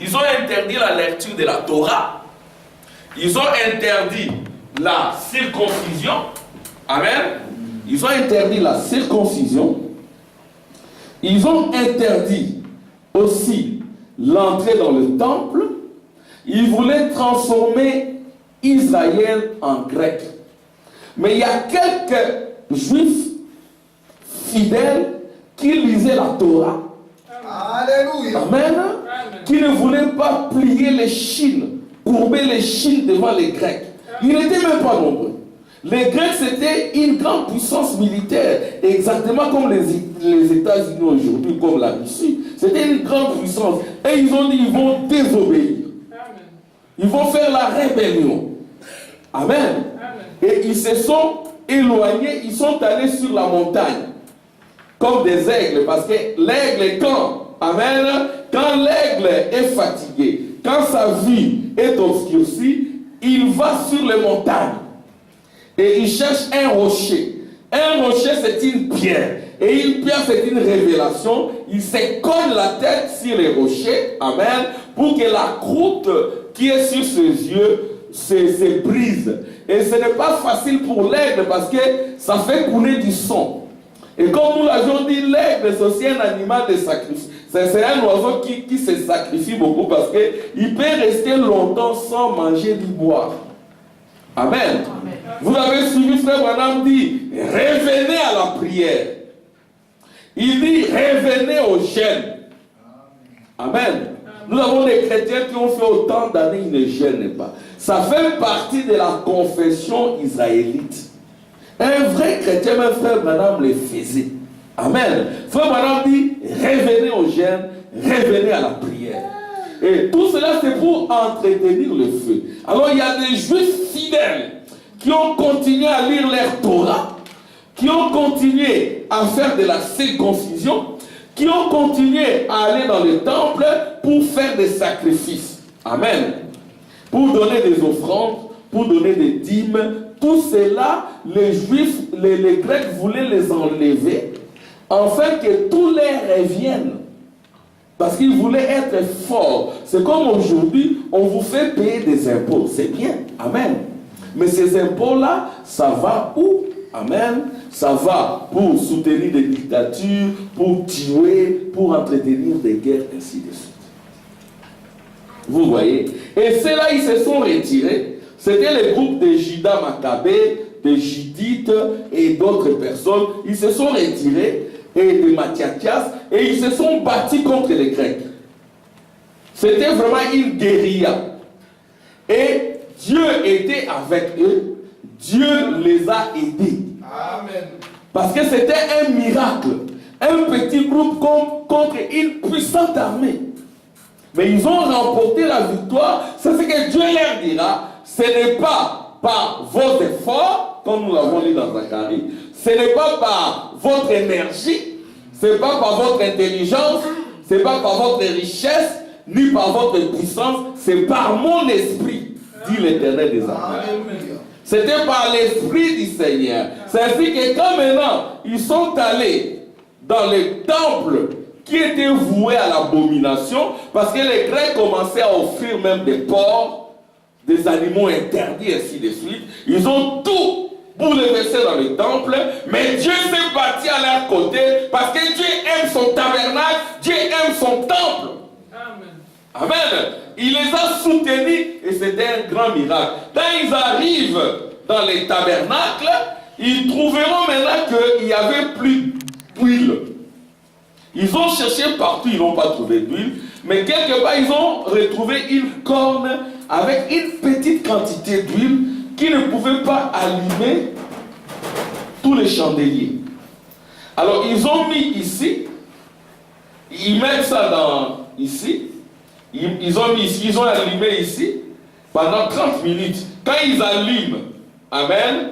Ils ont interdit la lecture de la Torah. Ils ont interdit la circoncision. Amen. Ils ont interdit la circoncision. Ils ont interdit aussi l'entrée dans le temple. Ils voulaient transformer Israël en grec. Mais il y a quelques juifs fidèles qui lisaient la Torah. Alléluia. Amen. Qui ne voulaient pas plier les chines, courber les chines devant les Grecs. Ils n'étaient même pas nombreux. Les Grecs, c'était une grande puissance militaire, exactement comme les États-Unis aujourd'hui, comme la Russie. C'était une grande puissance. Et ils ont dit, ils vont désobéir. Ils vont faire la rébellion. Amen. Et ils se sont éloignés, ils sont allés sur la montagne, comme des aigles, parce que l'aigle, quand l'aigle est fatigué, quand sa vue est obscurcie, il va sur les montagnes et il cherche un rocher. Un rocher, c'est une pierre. Et une pierre, c'est une révélation. Il se colle la tête sur les rochers, amen, pour que la croûte qui est sur ses yeux se brise. Et ce n'est pas facile pour l'aigle parce que ça fait couler du sang. Et comme nous l'avions dit, l'aigle, c'est aussi un animal de sacrifice. C'est un oiseau qui se sacrifie beaucoup parce qu'il peut rester longtemps sans manger ni boire. Amen. Amen. Vous avez suivi, frère Branham dit, revenez à la prière. Il dit, revenez au jeûne. Amen. Nous avons des chrétiens qui ont fait autant d'années, ils ne jeûnent pas. Ça fait partie de la confession israélite. Un vrai chrétien, mon frère Branham le faisait. Amen. Frère Branham dit, revenez au jeûne, revenez à la prière. Et tout cela, c'est pour entretenir le feu. Alors, il y a des juifs fidèles qui ont continué à lire leur Torah, qui ont continué à faire de la circoncision, qui ont continué à aller dans le temple pour faire des sacrifices. Amen. Pour donner des offrandes, pour donner des dîmes, tout cela, les Juifs, les Grecs voulaient les enlever, afin que tout leur revienne. Parce qu'ils voulaient être forts. C'est comme aujourd'hui, on vous fait payer des impôts. C'est bien. Amen. Mais ces impôts-là, ça va où? Amen. Ça va pour soutenir des dictatures, pour tuer, pour entretenir des guerres, ainsi de suite. Vous voyez? Et ceux-là, ils se sont retirés. C'était le groupe de Judas Maccabée, de Judith et d'autres personnes. Ils se sont retirés, et de Mattathias, et ils se sont battus contre les Grecs. C'était vraiment une guérilla. Et Dieu était avec eux. Dieu les a aidés. Amen. Parce que c'était un miracle. Un petit groupe contre une puissante armée. Mais ils ont remporté la victoire. C'est ce que Dieu leur dira. Ce n'est pas par vos efforts, comme nous l'avons lu dans Zacharie. Ce n'est pas par votre énergie. Ce n'est pas par votre intelligence. Ce n'est pas par votre richesse, ni par votre puissance. C'est par mon esprit, dit l'Éternel des armées. C'était par l'esprit du Seigneur. C'est ainsi que quand maintenant, ils sont allés dans les temples qui étaient voués à l'abomination, parce que les Grecs commençaient à offrir même des porcs, des animaux interdits, ainsi de suite. Ils ont tout bouleversé dans le temple, mais Dieu s'est bâti à leur côté, parce que Dieu aime son tabernacle, Dieu aime son temple. Amen. Il les a soutenus et c'était un grand miracle. Quand ils arrivent dans les tabernacles, ils trouveront maintenant qu'il n'y avait plus d'huile. Ils ont cherché partout, ils n'ont pas trouvé d'huile, mais quelque part ils ont retrouvé une corne avec une petite quantité d'huile qui ne pouvait pas allumer tous les chandeliers. Alors ils ont mis ici, ils mettent ça ici, ils ont mis ici, ils ont allumé ici pendant 30 minutes. Quand ils allument, amen,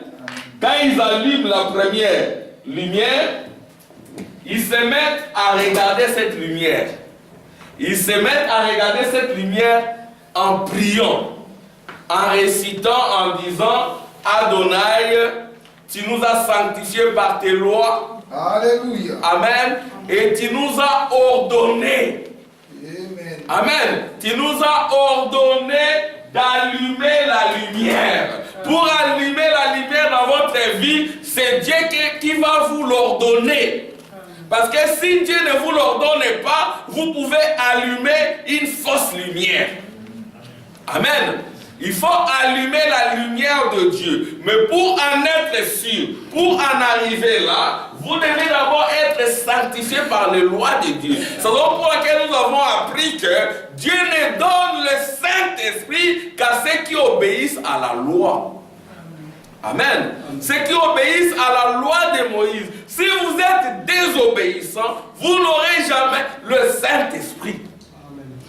quand ils allument la première lumière, ils se mettent à regarder cette lumière. Ils se mettent à regarder cette lumière en priant, en récitant, en disant, Adonai, tu nous as sanctifiés par tes lois. Alléluia. Amen. Et tu nous as ordonné. Amen. Amen. Tu nous as ordonné d'allumer la lumière. Pour allumer la lumière dans votre vie, c'est Dieu qui va vous l'ordonner. Parce que si Dieu ne vous l'ordonne pas, vous pouvez allumer une fausse lumière. Amen. Il faut allumer la lumière de Dieu. Mais pour en être sûr, pour en arriver là, vous devez d'abord être sanctifié par les lois de Dieu. C'est donc pour laquelle nous avons appris que Dieu ne donne le Saint-Esprit qu'à ceux qui obéissent à la loi. Amen. Ceux qui obéissent à la loi de Moïse. Si vous êtes désobéissants, vous n'aurez jamais le Saint-Esprit.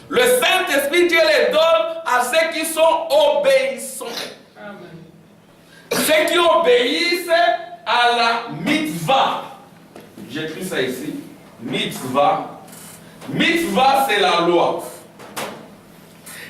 Le Saint-Esprit, Dieu le donne à ceux qui sont obéissants. Amen. Ceux qui obéissent à la mitzvah. J'écris ça ici. Mitzvah. Mitzvah, c'est la loi.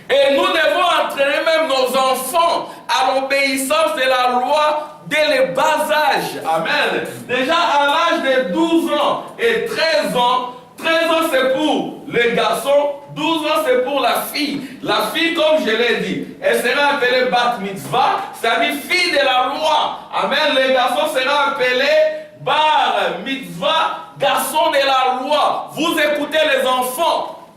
Et nous devons entraîner même nos enfants à l'obéissance de la loi dès le bas âge. Amen. Déjà à l'âge de 12 ans et 13 ans, 13 ans c'est pour les garçons, 12 ans c'est pour la fille. La fille, comme je l'ai dit, elle sera appelée Bat Mitzvah, c'est-à-dire fille de la loi. Amen. Les garçons seront appelés Bar Mitzvah, garçon de la loi. Vous écoutez les enfants.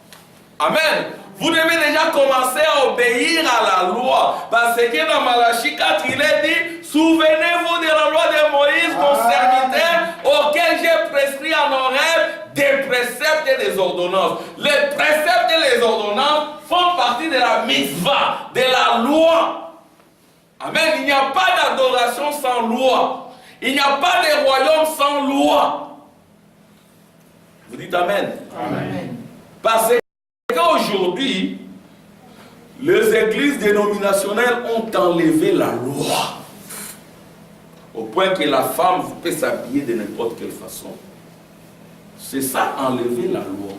Amen. Vous devez déjà commencer à obéir à la loi. Parce que dans Malachie 4, il est dit, souvenez-vous de la loi de Moïse, mon serviteur, auquel j'ai prescrit en oreille des préceptes et des ordonnances. Les préceptes et les ordonnances font partie de la mitzvah, de la loi. Amen. Il n'y a pas d'adoration sans loi. Il n'y a pas de royaume sans loi. Vous dites Amen. Amen. Parce qu'aujourd'hui, les églises dénominationnelles ont enlevé la loi. Au point que la femme peut s'habiller de n'importe quelle façon. C'est ça, enlever la loi.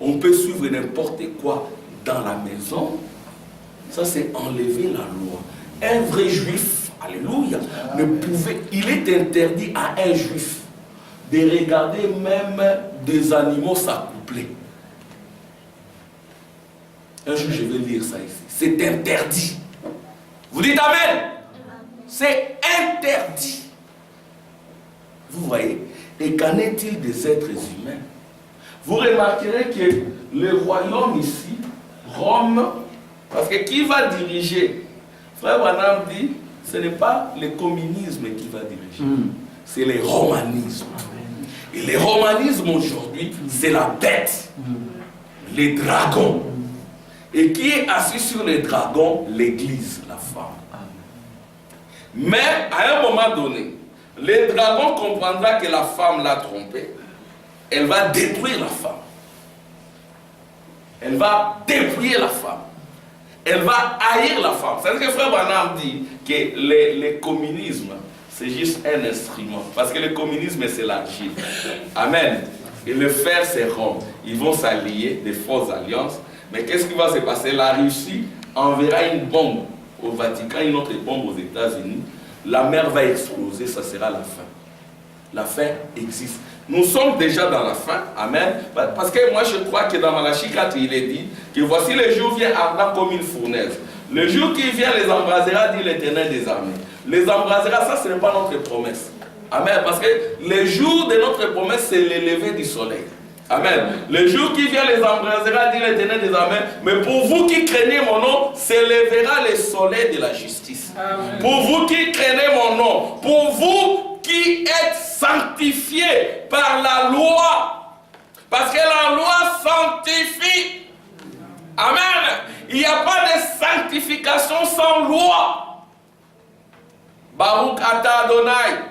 On peut suivre n'importe quoi dans la maison, ça c'est enlever la loi. Un vrai juif, alléluia, ne pouvait, il est interdit à un juif de regarder même des animaux s'accoupler. Un jour je vais lire ça ici. C'est interdit. Vous dites amen? C'est interdit. Vous voyez? Et qu'en est-il des êtres humains? Vous remarquerez que le royaume ici, Rome, parce que qui va diriger? Frère Branham dit, ce n'est pas le communisme qui va diriger, c'est le romanisme. Et le romanisme aujourd'hui, c'est la bête, les dragons. Et qui est assis sur les dragons? L'église, la femme. Mais à un moment donné, le dragon comprendra que la femme l'a trompé. Elle va détruire la femme. Elle va dépouiller la femme. Elle va haïr la femme. C'est-à-dire que Frère Branham dit que le communisme, c'est juste un instrument. Parce que le communisme, c'est l'argile. Amen. Et le fer, c'est Rome. Ils vont s'allier, des fausses alliances. Mais qu'est-ce qui va se passer? La Russie enverra une bombe au Vatican, une autre bombe aux États-Unis. La mer va exploser, ça sera la fin. La fin existe. Nous sommes déjà dans la fin. Amen. Parce que moi, je crois que dans Malachie 4, il est dit que voici le jour vient ardent comme une fournaise. Le jour qui vient les embrasera, dit l'Éternel des armées. Les embrasera, ça, ce n'est pas notre promesse. Amen. Parce que le jour de notre promesse, c'est le lever du soleil. Amen. Le jour qui vient les embrasera, dit l'Éternel des armées. Mais pour vous qui craignez mon nom, s'élèvera le soleil de la justice. Amen. Pour vous qui craignez mon nom, pour vous qui êtes sanctifiés par la loi. Parce que la loi sanctifie. Amen. Il n'y a pas de sanctification sans loi. Baruch Ata Adonai.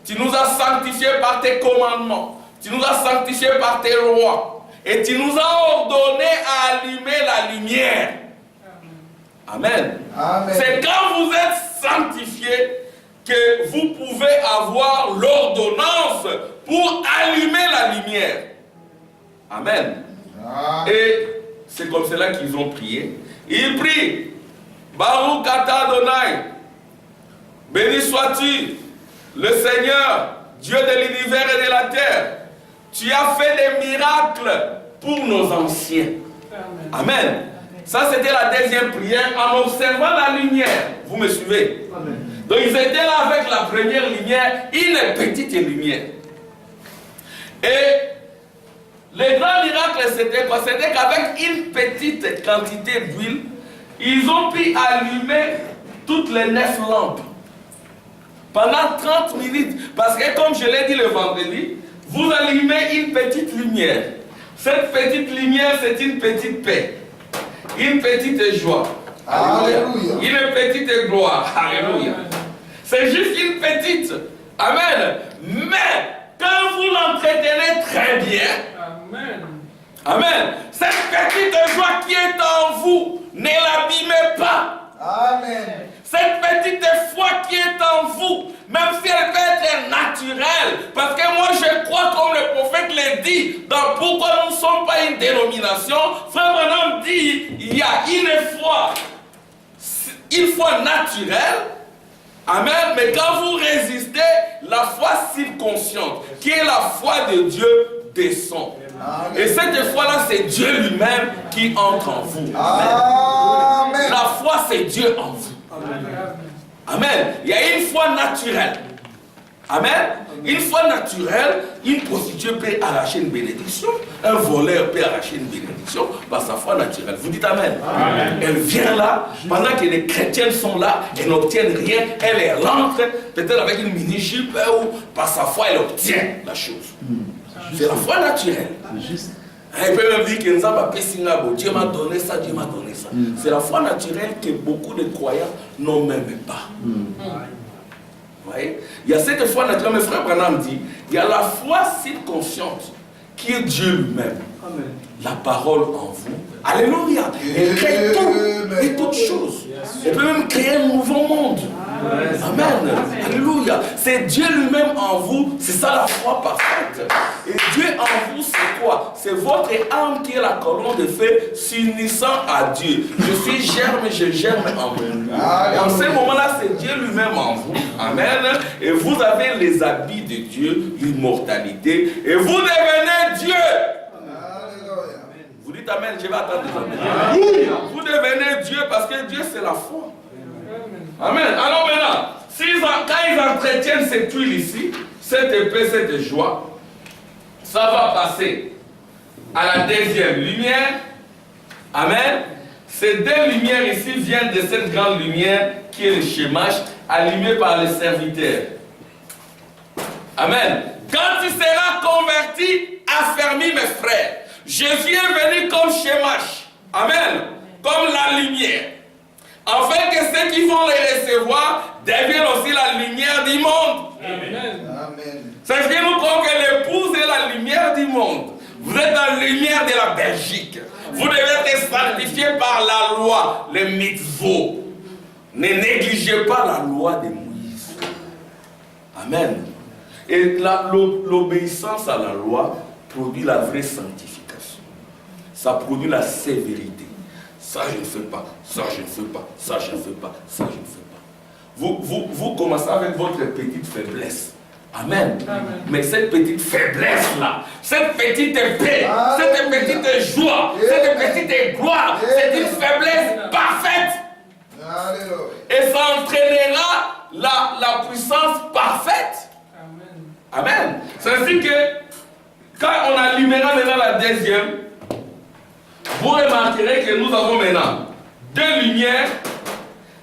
Tu nous as sanctifiés par tes commandements. Tu nous as sanctifiés par tes lois. Et tu nous as ordonné à allumer la lumière. Amen. Amen. C'est quand vous êtes sanctifiés que vous pouvez avoir l'ordonnance pour allumer la lumière. Amen. Et c'est comme cela qu'ils ont prié. Ils prient. Baruch Ata Adonai. Béni sois-tu, le Seigneur, Dieu de l'univers et de la terre. Tu as fait des miracles pour nos anciens. Amen. Amen. Ça, c'était la deuxième prière en observant la lumière. Vous me suivez? Amen. Donc, ils étaient là avec la première lumière, une petite lumière. Et le grand miracle, c'était quoi? C'était qu'avec une petite quantité d'huile, ils ont pu allumer toutes les 9 lampes. Pendant 30 minutes. Parce que comme je l'ai dit le vendredi, vous allumez une petite lumière. Cette petite lumière, c'est une petite paix. Une petite joie. Alléluia. Une petite gloire. Alléluia. C'est juste une petite. Amen. Mais quand vous l'entretenez très bien. Amen. Amen. Cette petite joie qui est en vous, ne l'abîmez pas. Amen. Cette petite foi qui est en vous, même si elle peut être naturelle, parce que moi je crois comme le prophète l'a dit, dans pourquoi nous ne sommes pas une dénomination, Frère Branham dit, il y a une foi naturelle, amen, mais quand vous résistez, la foi subconsciente, qui est la foi de Dieu, descend. Amen. Et cette foi-là, c'est Dieu lui-même qui entre en vous. Amen. Amen. La foi, c'est Dieu en vous. Amen. Amen. Il y a une foi naturelle. Amen. Une foi naturelle, une prostituée peut arracher une bénédiction, un voleur peut arracher une bénédiction par sa foi naturelle. Vous dites Amen. Amen. Elle vient là, pendant que les chrétiens sont là, elle n'obtiennent rien, elle rentre, peut-être avec une mini-jupe, ou par sa foi, elle obtient la chose. C'est la foi naturelle. Elle peut même dire que Dieu m'a donné ça, Dieu m'a donné ça. C'est la foi naturelle que beaucoup de croyants n'ont même pas. Vous voyez? Il y a cette foi naturelle, mais Frère Branham dit, il y a la foi subconsciente qui est Dieu lui-même. La parole en vous. Alléluia. Elle crée tout et toutes choses. Elle peut même créer un nouveau monde. Amen. Alléluia. C'est Dieu lui-même en vous. C'est ça la foi parfaite. Et Dieu en vous, c'est quoi? C'est votre âme qui est la colonne de feu s'unissant à Dieu. Je suis germe et je germe en vous. Et en ce moment-là, c'est Dieu lui-même en vous. Amen. Et vous avez les habits de Dieu, l'immortalité. Et vous devenez Dieu. Vous dites Amen, je vais attendre des amen. Vous devenez Dieu parce que Dieu, c'est la foi. Amen. Alors maintenant, quand ils entretiennent cette huile ici, cette épée, cette joie, ça va passer à la deuxième lumière. Amen. Ces deux lumières ici viennent de cette grande lumière qui est le Shemach, allumé par les serviteurs. Amen. Quand tu seras converti, affermis mes frères. Jésus est venu comme Shemach. Amen. Comme la lumière. Afin que ceux qui vont les recevoir deviennent aussi la lumière du monde. Amen. C'est ce que nous croyons que l'épouse est la lumière du monde. Vous êtes la lumière de la Belgique. Vous devez être sanctifié par la loi, les mitzvot. Ne négligez pas la loi de Moïse. Amen. Et l'obéissance à la loi produit la vraie sanctification. Ça produit la sévérité. Ça je ne fais pas, ça je ne fais pas, ça je ne fais pas, ça je ne fais pas. Vous commencez avec votre petite faiblesse. Amen. Amen. Mais cette petite faiblesse-là, cette petite épée, cette petite joie, cette petite gloire, c'est une faiblesse parfaite. Et ça entraînera la puissance parfaite. Amen. C'est ainsi que quand on allumera maintenant la deuxième, vous remarquerez que nous avons maintenant deux lumières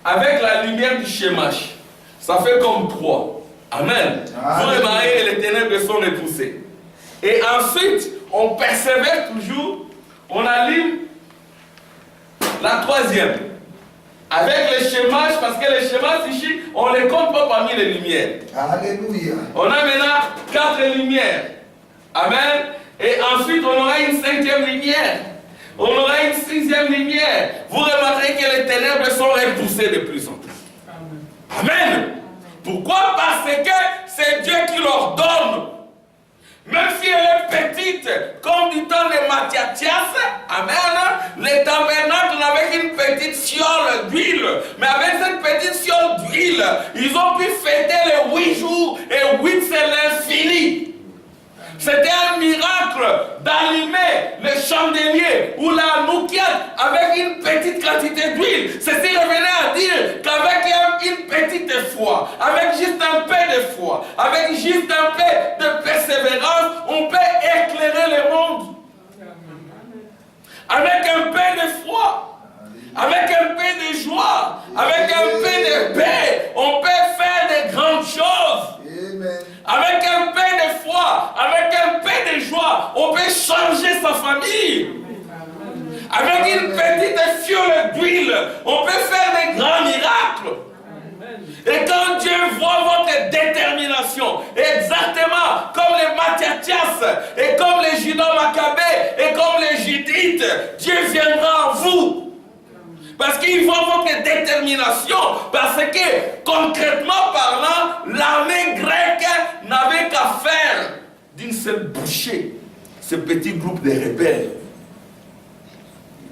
avec la lumière du Shemach. Ça fait comme trois. Amen. Vous remarquez que les ténèbres sont repoussées. Et ensuite, on persévère toujours, on allume la troisième. Avec les Shemach, parce que les Shemach ici, on ne les compte pas parmi les lumières. Alléluia. On a maintenant 4 lumières. Amen. Et ensuite, on aura une 5e lumière. On aura une 6e lumière. Vous remarquerez que les ténèbres sont repoussées de plus en plus. Amen. Pourquoi? Parce que c'est Dieu qui leur donne. Même si elle est petite, comme du temps de Matthias, amen, les tabernacles avec une petite fiole d'huile. Mais avec cette petite fiole d'huile, ils ont pu fêter les 8 jours et 8 c'est l'infini. C'était un miracle d'allumer le chandelier ou la noukiate avec une petite quantité d'huile. Ceci revenait à dire qu'avec une petite foi, avec juste un peu de foi, avec juste un peu de persévérance, on peut éclairer le monde. Avec un peu de foi, avec un peu de joie, avec un peu de paix, on peut faire de grandes choses. Amen. Avec un peu de foi, avec un peu de joie, on peut changer sa famille. Avec une petite fiole d'huile, on peut faire des grands miracles. Et quand Dieu voit votre détermination, exactement comme les Matthias, et comme les Judas Maccabées, et comme les Judites, Dieu viendra en vous. Parce qu'il voit votre détermination, parce que concrètement parlant, l'armée grecque n'avait qu'à faire d'une seule bouchée ce petit groupe de rebelles.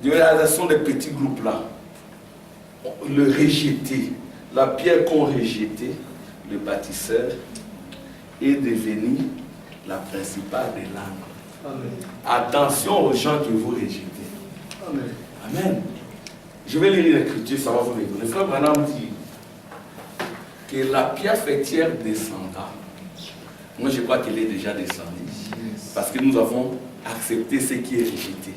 De réalisation des petits groupes-là, le rejeter, la pierre qu'on rejetait, le bâtisseur, est devenu la principale des langues. Attention aux gens que vous rejetez. Amen. Amen. Je vais lire l'écriture, ça va vous aider. Le frère Branham dit que la pierre fêtière descendra. Moi, je crois qu'elle est déjà descendue. Parce que nous avons accepté ce qui est rejeté.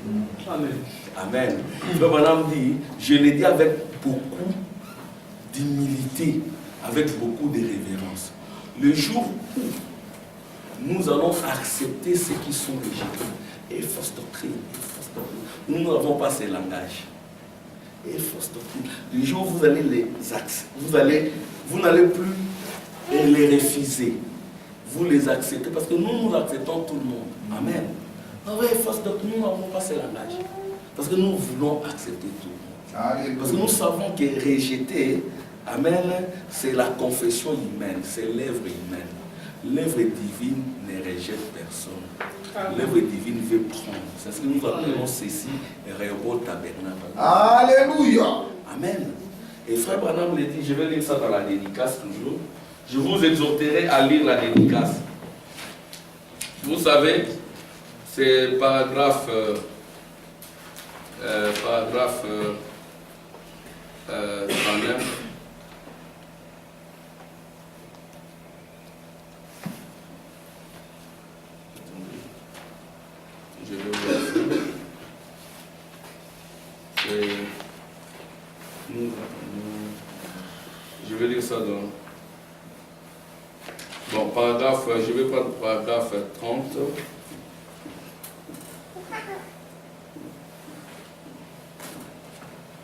Amen. Amen. Le frère Branham dit, je l'ai dit avec beaucoup d'humilité, avec beaucoup de révérence. Le jour où nous allons accepter ceux qui sont rejetés, et fausse doctrine, nous n'avons pas ces langages. Et fausse doctrine. Le jour où vous allez les accepter, vous n'allez plus les refuser. Vous les acceptez parce que nous acceptons tout le monde. Amen. Ah oui, fausse doctrine, nous n'avons pas ces langages. Parce que nous voulons accepter tout le monde. Parce que nous savons que rejeter Amen. C'est la confession humaine, c'est l'œuvre humaine. L'œuvre divine ne rejette personne. L'œuvre divine veut prendre. C'est ce que nous appelons ceci, Réo Tabernacle. Alléluia. Amen. Et frère Branham l'a dit, je vais lire ça dans la dédicace toujours. Je vous exhorterai à lire la dédicace. Vous savez, c'est paragraphe 39. Je vais voir ça. Je vais lire ça dans... Bon, paragraphe, je vais prendre paragraphe 30.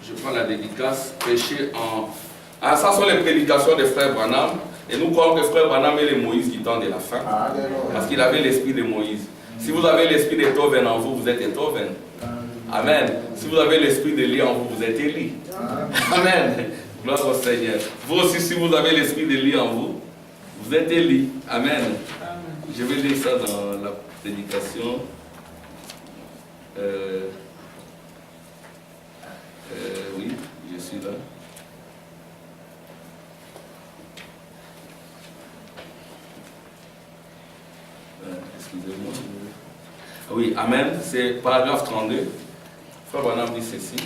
Je prends la dédicace, péché en... Ah, ça sont les prédications des frères Branham. Et nous croyons que frère Branham est le Moïse du temps de la fin. Parce qu'il avait l'esprit de Moïse. Si vous avez l'esprit de Toven en vous, vous êtes Toven. Amen. Si vous avez l'esprit d'Élie en vous, vous êtes Élie. Amen. Gloire au Seigneur. Vous aussi, si vous avez l'esprit d'Élie en vous, vous êtes Élie. Amen. Je vais lire ça dans la prédication. Oui, je suis là. Excusez-moi. Oui, Amen. C'est paragraphe 32. Frère Branham dit ceci.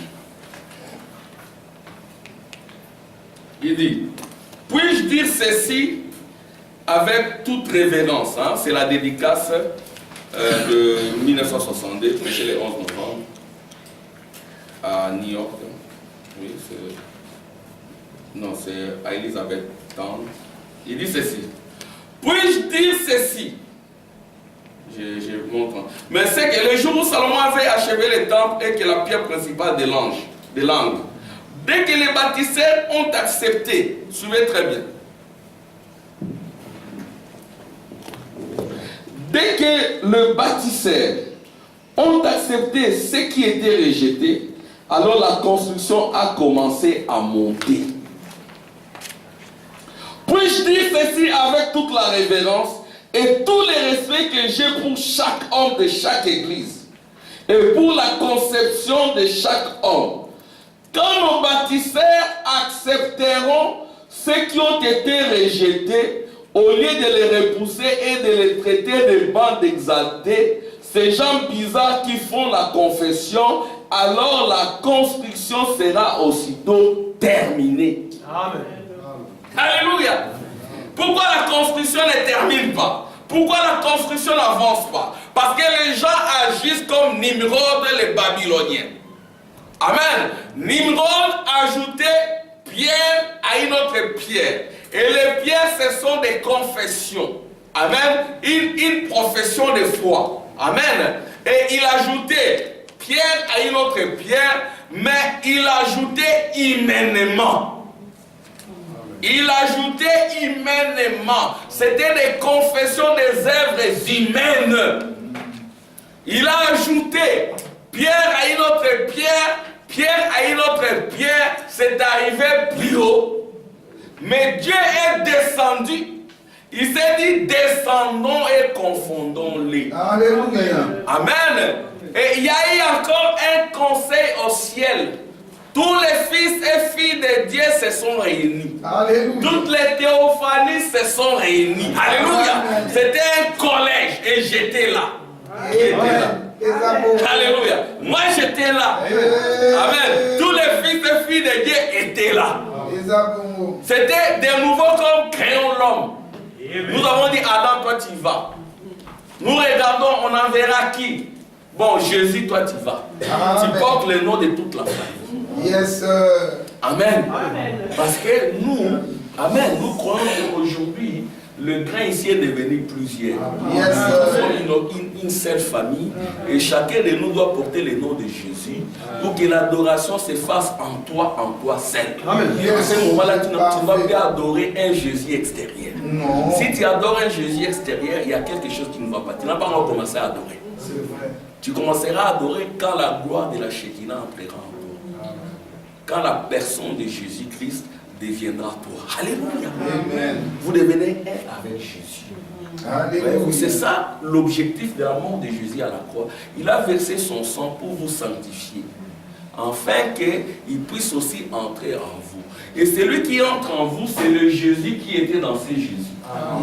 Il dit, puis-je dire ceci avec toute révérence, hein? C'est la dédicace de 1962, prêché le 11 novembre à New York. Oui, c'est à Elizabethtown. Il dit ceci. Puis-je dire ceci? Je montre. Mais c'est que le jour où Salomon avait achevé le temple et que la pierre principale de l'angle, dès que les bâtisseurs ont accepté, suivez très bien. Dès que les bâtisseurs ont accepté ce qui était rejeté, alors la construction a commencé à monter. Puis-je dire ceci avec toute la révérence et tout le respect que j'ai pour chaque homme de chaque église et pour la conception de chaque homme. Quand nos bâtisseurs accepteront ceux qui ont été rejetés, au lieu de les repousser et de les traiter de bandes exaltées, ces gens bizarres qui font la confession, alors la construction sera aussitôt terminée. Amen. Alléluia. Pourquoi la construction ne termine pas? Pourquoi la construction n'avance pas? Parce que les gens agissent comme Nimrod les Babyloniens. Amen. Nimrod ajoutait pierre à une autre pierre. Et les pierres, ce sont des confessions. Amen. Une profession de foi. Amen. Et il ajoutait pierre à une autre pierre, mais il ajoutait humainement. Il ajoutait humainement. C'était des confessions des œuvres humaines. Il a ajouté pierre à une autre pierre, pierre à une autre pierre. C'est arrivé plus haut. Mais Dieu est descendu. Il s'est dit, descendons et confondons-les. Alléluia. Amen. Et il y a eu encore un conseil au ciel. Tous les fils et filles de Dieu se sont réunis. Alléluia. Toutes les théophanies se sont réunies. Alléluia. C'était un collège et j'étais là. Alléluia. Moi j'étais là. Amen. Tous les fils et filles de Dieu étaient là. C'était des nouveaux comme créons l'homme. Nous avons dit, Adam, toi tu vas. Nous regardons, on enverra qui? Bon, Jésus, toi tu vas. Amen. Tu portes le nom de toute la famille. Yes, sir. Amen. Amen. Parce que nous, amen, nous croyons qu'aujourd'hui, le grain ici est devenu plusieurs. Yes, nous sommes une seule famille et chacun de nous doit porter le nom de Jésus pour que l'adoration se fasse en toi seul. Amen. À ce moment-là, tu ne vas plus adorer un Jésus extérieur. Non. Si tu adores un Jésus extérieur, il y a quelque chose qui ne va pas. Tu n'as pas encore commencé à adorer. C'est vrai. Tu commenceras à adorer quand la gloire de la Shekinah entrera en toi. Quand la personne de Jésus-Christ deviendra toi. Alléluia. Amen. Vous devenez un avec Jésus. Alléluia. C'est ça l'objectif de la mort de Jésus à la croix. Il a versé son sang pour vous sanctifier, afin qu'il puisse aussi entrer en vous. Et celui qui entre en vous, c'est le Jésus qui était dans ce Jésus.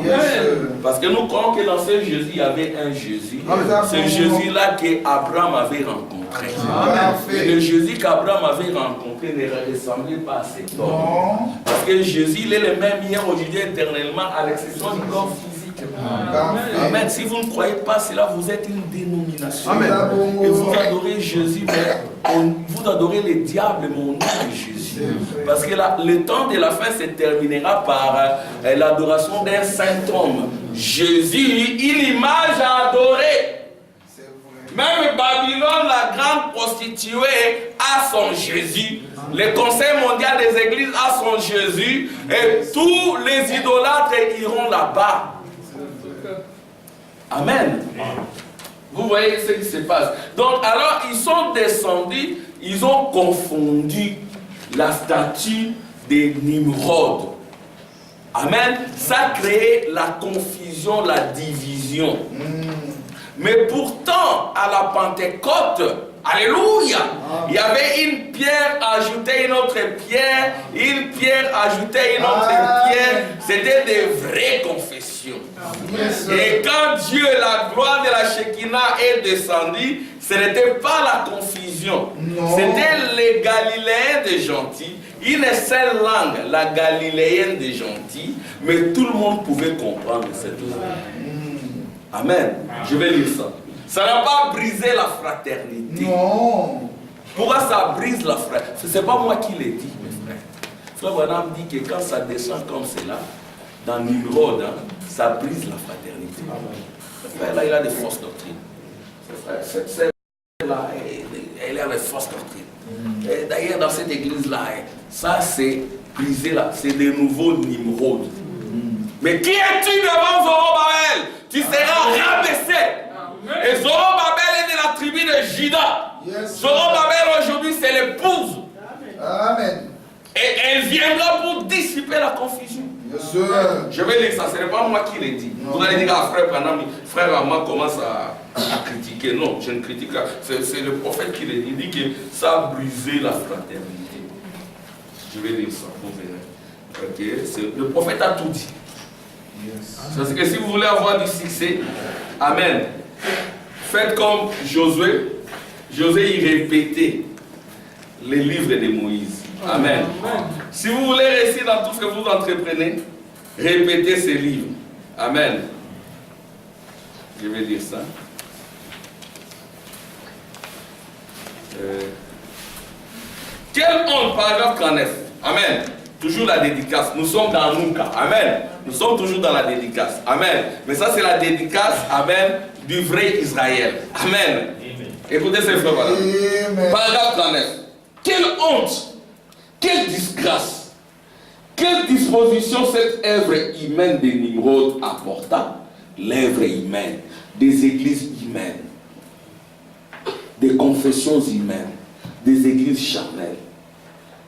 Yes. Parce que nous croyons que dans ce Jésus, il y avait un Jésus. Ce Jésus-là qu'Abraham avait rencontré. Et le Jésus qu'Abraham avait rencontré ne ressemblait pas à cet homme. Parce que Jésus, il est le même hier, aujourd'hui, éternellement, à l'exception du corps physique. Amen. Si vous ne croyez pas cela, vous êtes une dénomination. Amen. Et vous adorez Jésus, mais vous adorez le diable, mais au nom de Jésus. Parce que le temps de la fin se terminera par l'adoration d'un saint homme. Jésus, une image à adorer. Même Babylone, la grande prostituée, a son Jésus. Le Conseil mondial des églises a son Jésus. Et tous les idolâtres iront là-bas. Amen. Vous voyez ce qui se passe. Donc, alors, ils sont descendus, ils ont confondu la statue de Nimrod. Amen. Ça a créé la confusion, la division. Mais pourtant, à la Pentecôte, alléluia, il y avait une pierre ajoutée une autre pierre, une pierre ajoutée une autre pierre. C'était des vraies confessions. Et quand Dieu, la gloire de la Shekinah est descendue, ce n'était pas la confusion. C'était les Galiléens des gentils, une seule langue, la galiléenne des gentils, mais tout le monde pouvait comprendre cette langue. Amen. Je vais lire ça. Ça n'a pas brisé la fraternité. Non. Pourquoi ça brise la fraternité? Ce n'est pas moi qui l'ai dit, mes frères. Frère Branham dit que quand ça descend comme cela, dans Nimrod, ça brise la fraternité. Frère, là, il a des fausses doctrines. Celle-là, elle a des fausses doctrines. D'ailleurs, dans cette église-là, ça c'est brisé là. C'est de nouveau Nimrod. Mais qui es-tu devant Zorobabel? Tu seras rabaissé. Et Zorobabel est de la tribu de Juda. Zorobabel aujourd'hui c'est l'épouse. Amen. Et elle viendra pour dissiper la confusion. Je vais lire ça, ce n'est pas moi qui l'ai dit. Vous allez dire à frère Branham, frère Amma commence à critiquer. Non, je ne critique pas. C'est le prophète qui l'a dit. Il dit que ça a brisé la fraternité. Je vais lire ça, vous verrez. Okay. Le prophète a tout dit. Parce que si vous voulez avoir du succès, amen, faites comme Josué. Josué, il répétait les livres de Moïse. Amen. Si vous voulez réussir dans tout ce que vous entreprenez, répétez ces livres. Amen. Je vais dire ça. Quelle honte, paragraphe 39. Amen. Toujours la dédicace. Nous sommes dans Nouka. Amen. Nous sommes toujours dans la dédicace. Amen. Mais ça, c'est la dédicace, amen, du vrai Israël. Amen. Amen. Écoutez ces frères. Voilà. Paragraphe 39. Quelle honte, quelle disgrâce, quelle disposition cette œuvre humaine de Nimrod apporta. L'œuvre humaine, des églises humaines, des confessions humaines, des églises charnelles.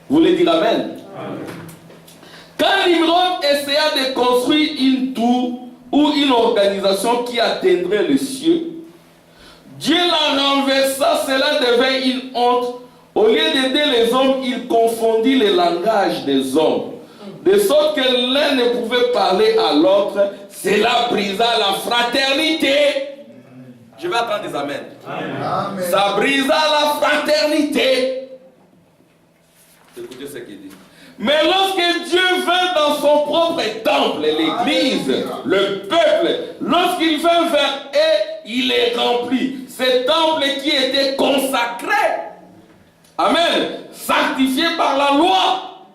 Vous voulez dire amen? Amen. Quand Nimrod essaya de construire une tour ou une organisation qui atteindrait le ciel, Dieu la renversa, cela devint une honte. Au lieu d'aider les hommes, il confondit le langage des hommes, de sorte que l'un ne pouvait parler à l'autre. Cela brisa la fraternité. Je vais attendre des amens. Amen. Ça brisa la fraternité. Écoutez ce qu'il dit. Mais lorsque Dieu vint dans son propre temple, l'église, le peuple, lorsqu'il vint vers eux, il les remplit. Ce temple qui était consacré, amen, sanctifié par la loi,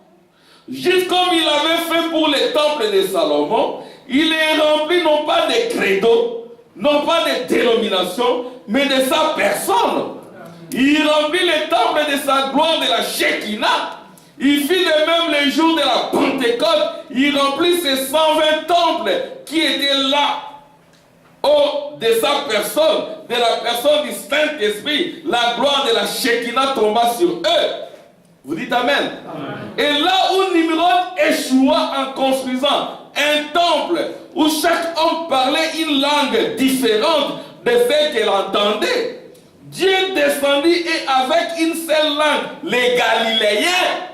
juste comme il avait fait pour le temple de Salomon, il est rempli non pas de credo, non pas de dénomination, mais de sa personne. Il remplit le temple de sa gloire, de la Shekinah. Il fit de même les jours de la Pentecôte. Il remplit ces 120 temples qui étaient là. De sa personne, de la personne du Saint-Esprit, la gloire de la Shekinah tomba sur eux. Vous dites Amen. Et là où Nimrod échoua en construisant un temple où chaque homme parlait une langue différente de celle qu'elle entendait, Dieu descendit et avec une seule langue, les Galiléens,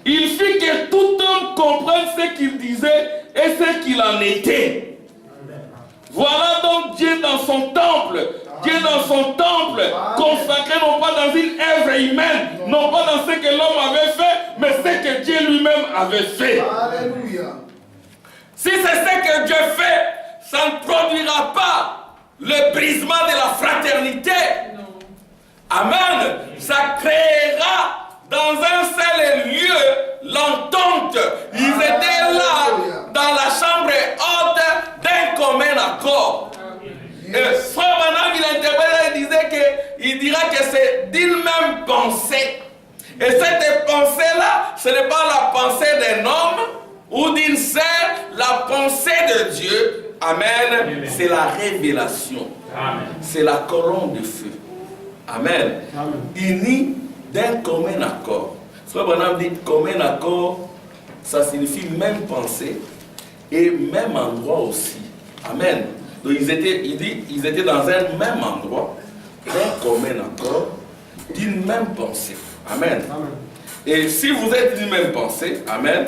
il fit que tout homme comprenne ce qu'il disait et ce qu'il en était. Voilà donc Dieu dans son temple. Dieu dans son temple, consacré non pas dans une œuvre humaine, non pas dans ce que l'homme avait fait, mais ce que Dieu lui-même avait fait. Alléluia. Si c'est ce que Dieu fait, ça ne produira pas le brisement de la fraternité. Amen. Ça créera dans un seul lieu l'entente. Ils étaient là dans la chambre haute d'un commun accord. Et Frère Branham, il interprétait, il disait qu'il dira que c'est d'une même pensée. Et cette pensée-là, ce n'est pas la pensée d'un homme ou d'une sœur, la pensée de Dieu. Amen. C'est la révélation. C'est la colonne de feu. Amen. Unis d'un commun accord. Frère Branham dit commun accord, ça signifie même pensée et même endroit aussi. Amen. Donc ils étaient dans un même endroit, d'un commun accord, d'une même pensée. Amen. Et si vous êtes d'une même pensée, amen,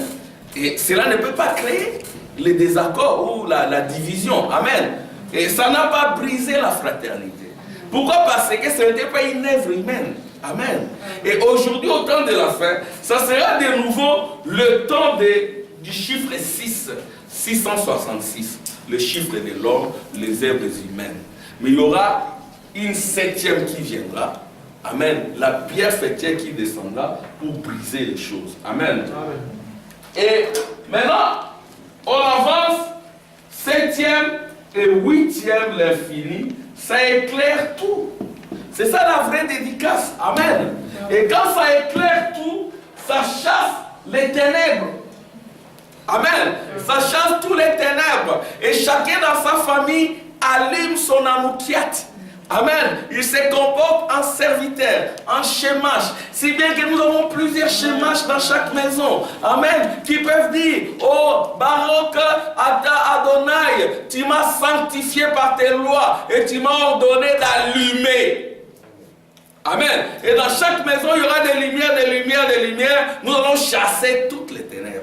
et cela ne peut pas créer les désaccords ou la division. Amen. Et ça n'a pas brisé la fraternité. Pourquoi? Parce que ce n'était pas une œuvre humaine. Amen. Et aujourd'hui, au temps de la fin, ça sera de nouveau le temps du chiffre 6, 666. Le chiffre de l'homme, les œuvres humaines. Mais il y aura une septième qui viendra. Amen. La pierre fêtière qui descendra pour briser les choses. Amen. Et maintenant, on avance. Septième et huitième, l'infini, ça éclaire tout. C'est ça la vraie dédicace. Amen. Et quand ça éclaire tout, ça chasse les ténèbres. Amen. Ça chasse tous les ténèbres. Et chacun dans sa famille allume son anoukiat. Amen. Il se comporte en serviteur, en shemash. Si bien que nous avons plusieurs shemash dans chaque maison. Amen. Qui peuvent dire, oh Baruch Ata Adonai, tu m'as sanctifié par tes lois et tu m'as ordonné d'allumer. Amen. Et dans chaque maison, il y aura des lumières, des lumières, des lumières. Nous allons chasser toutes les ténèbres.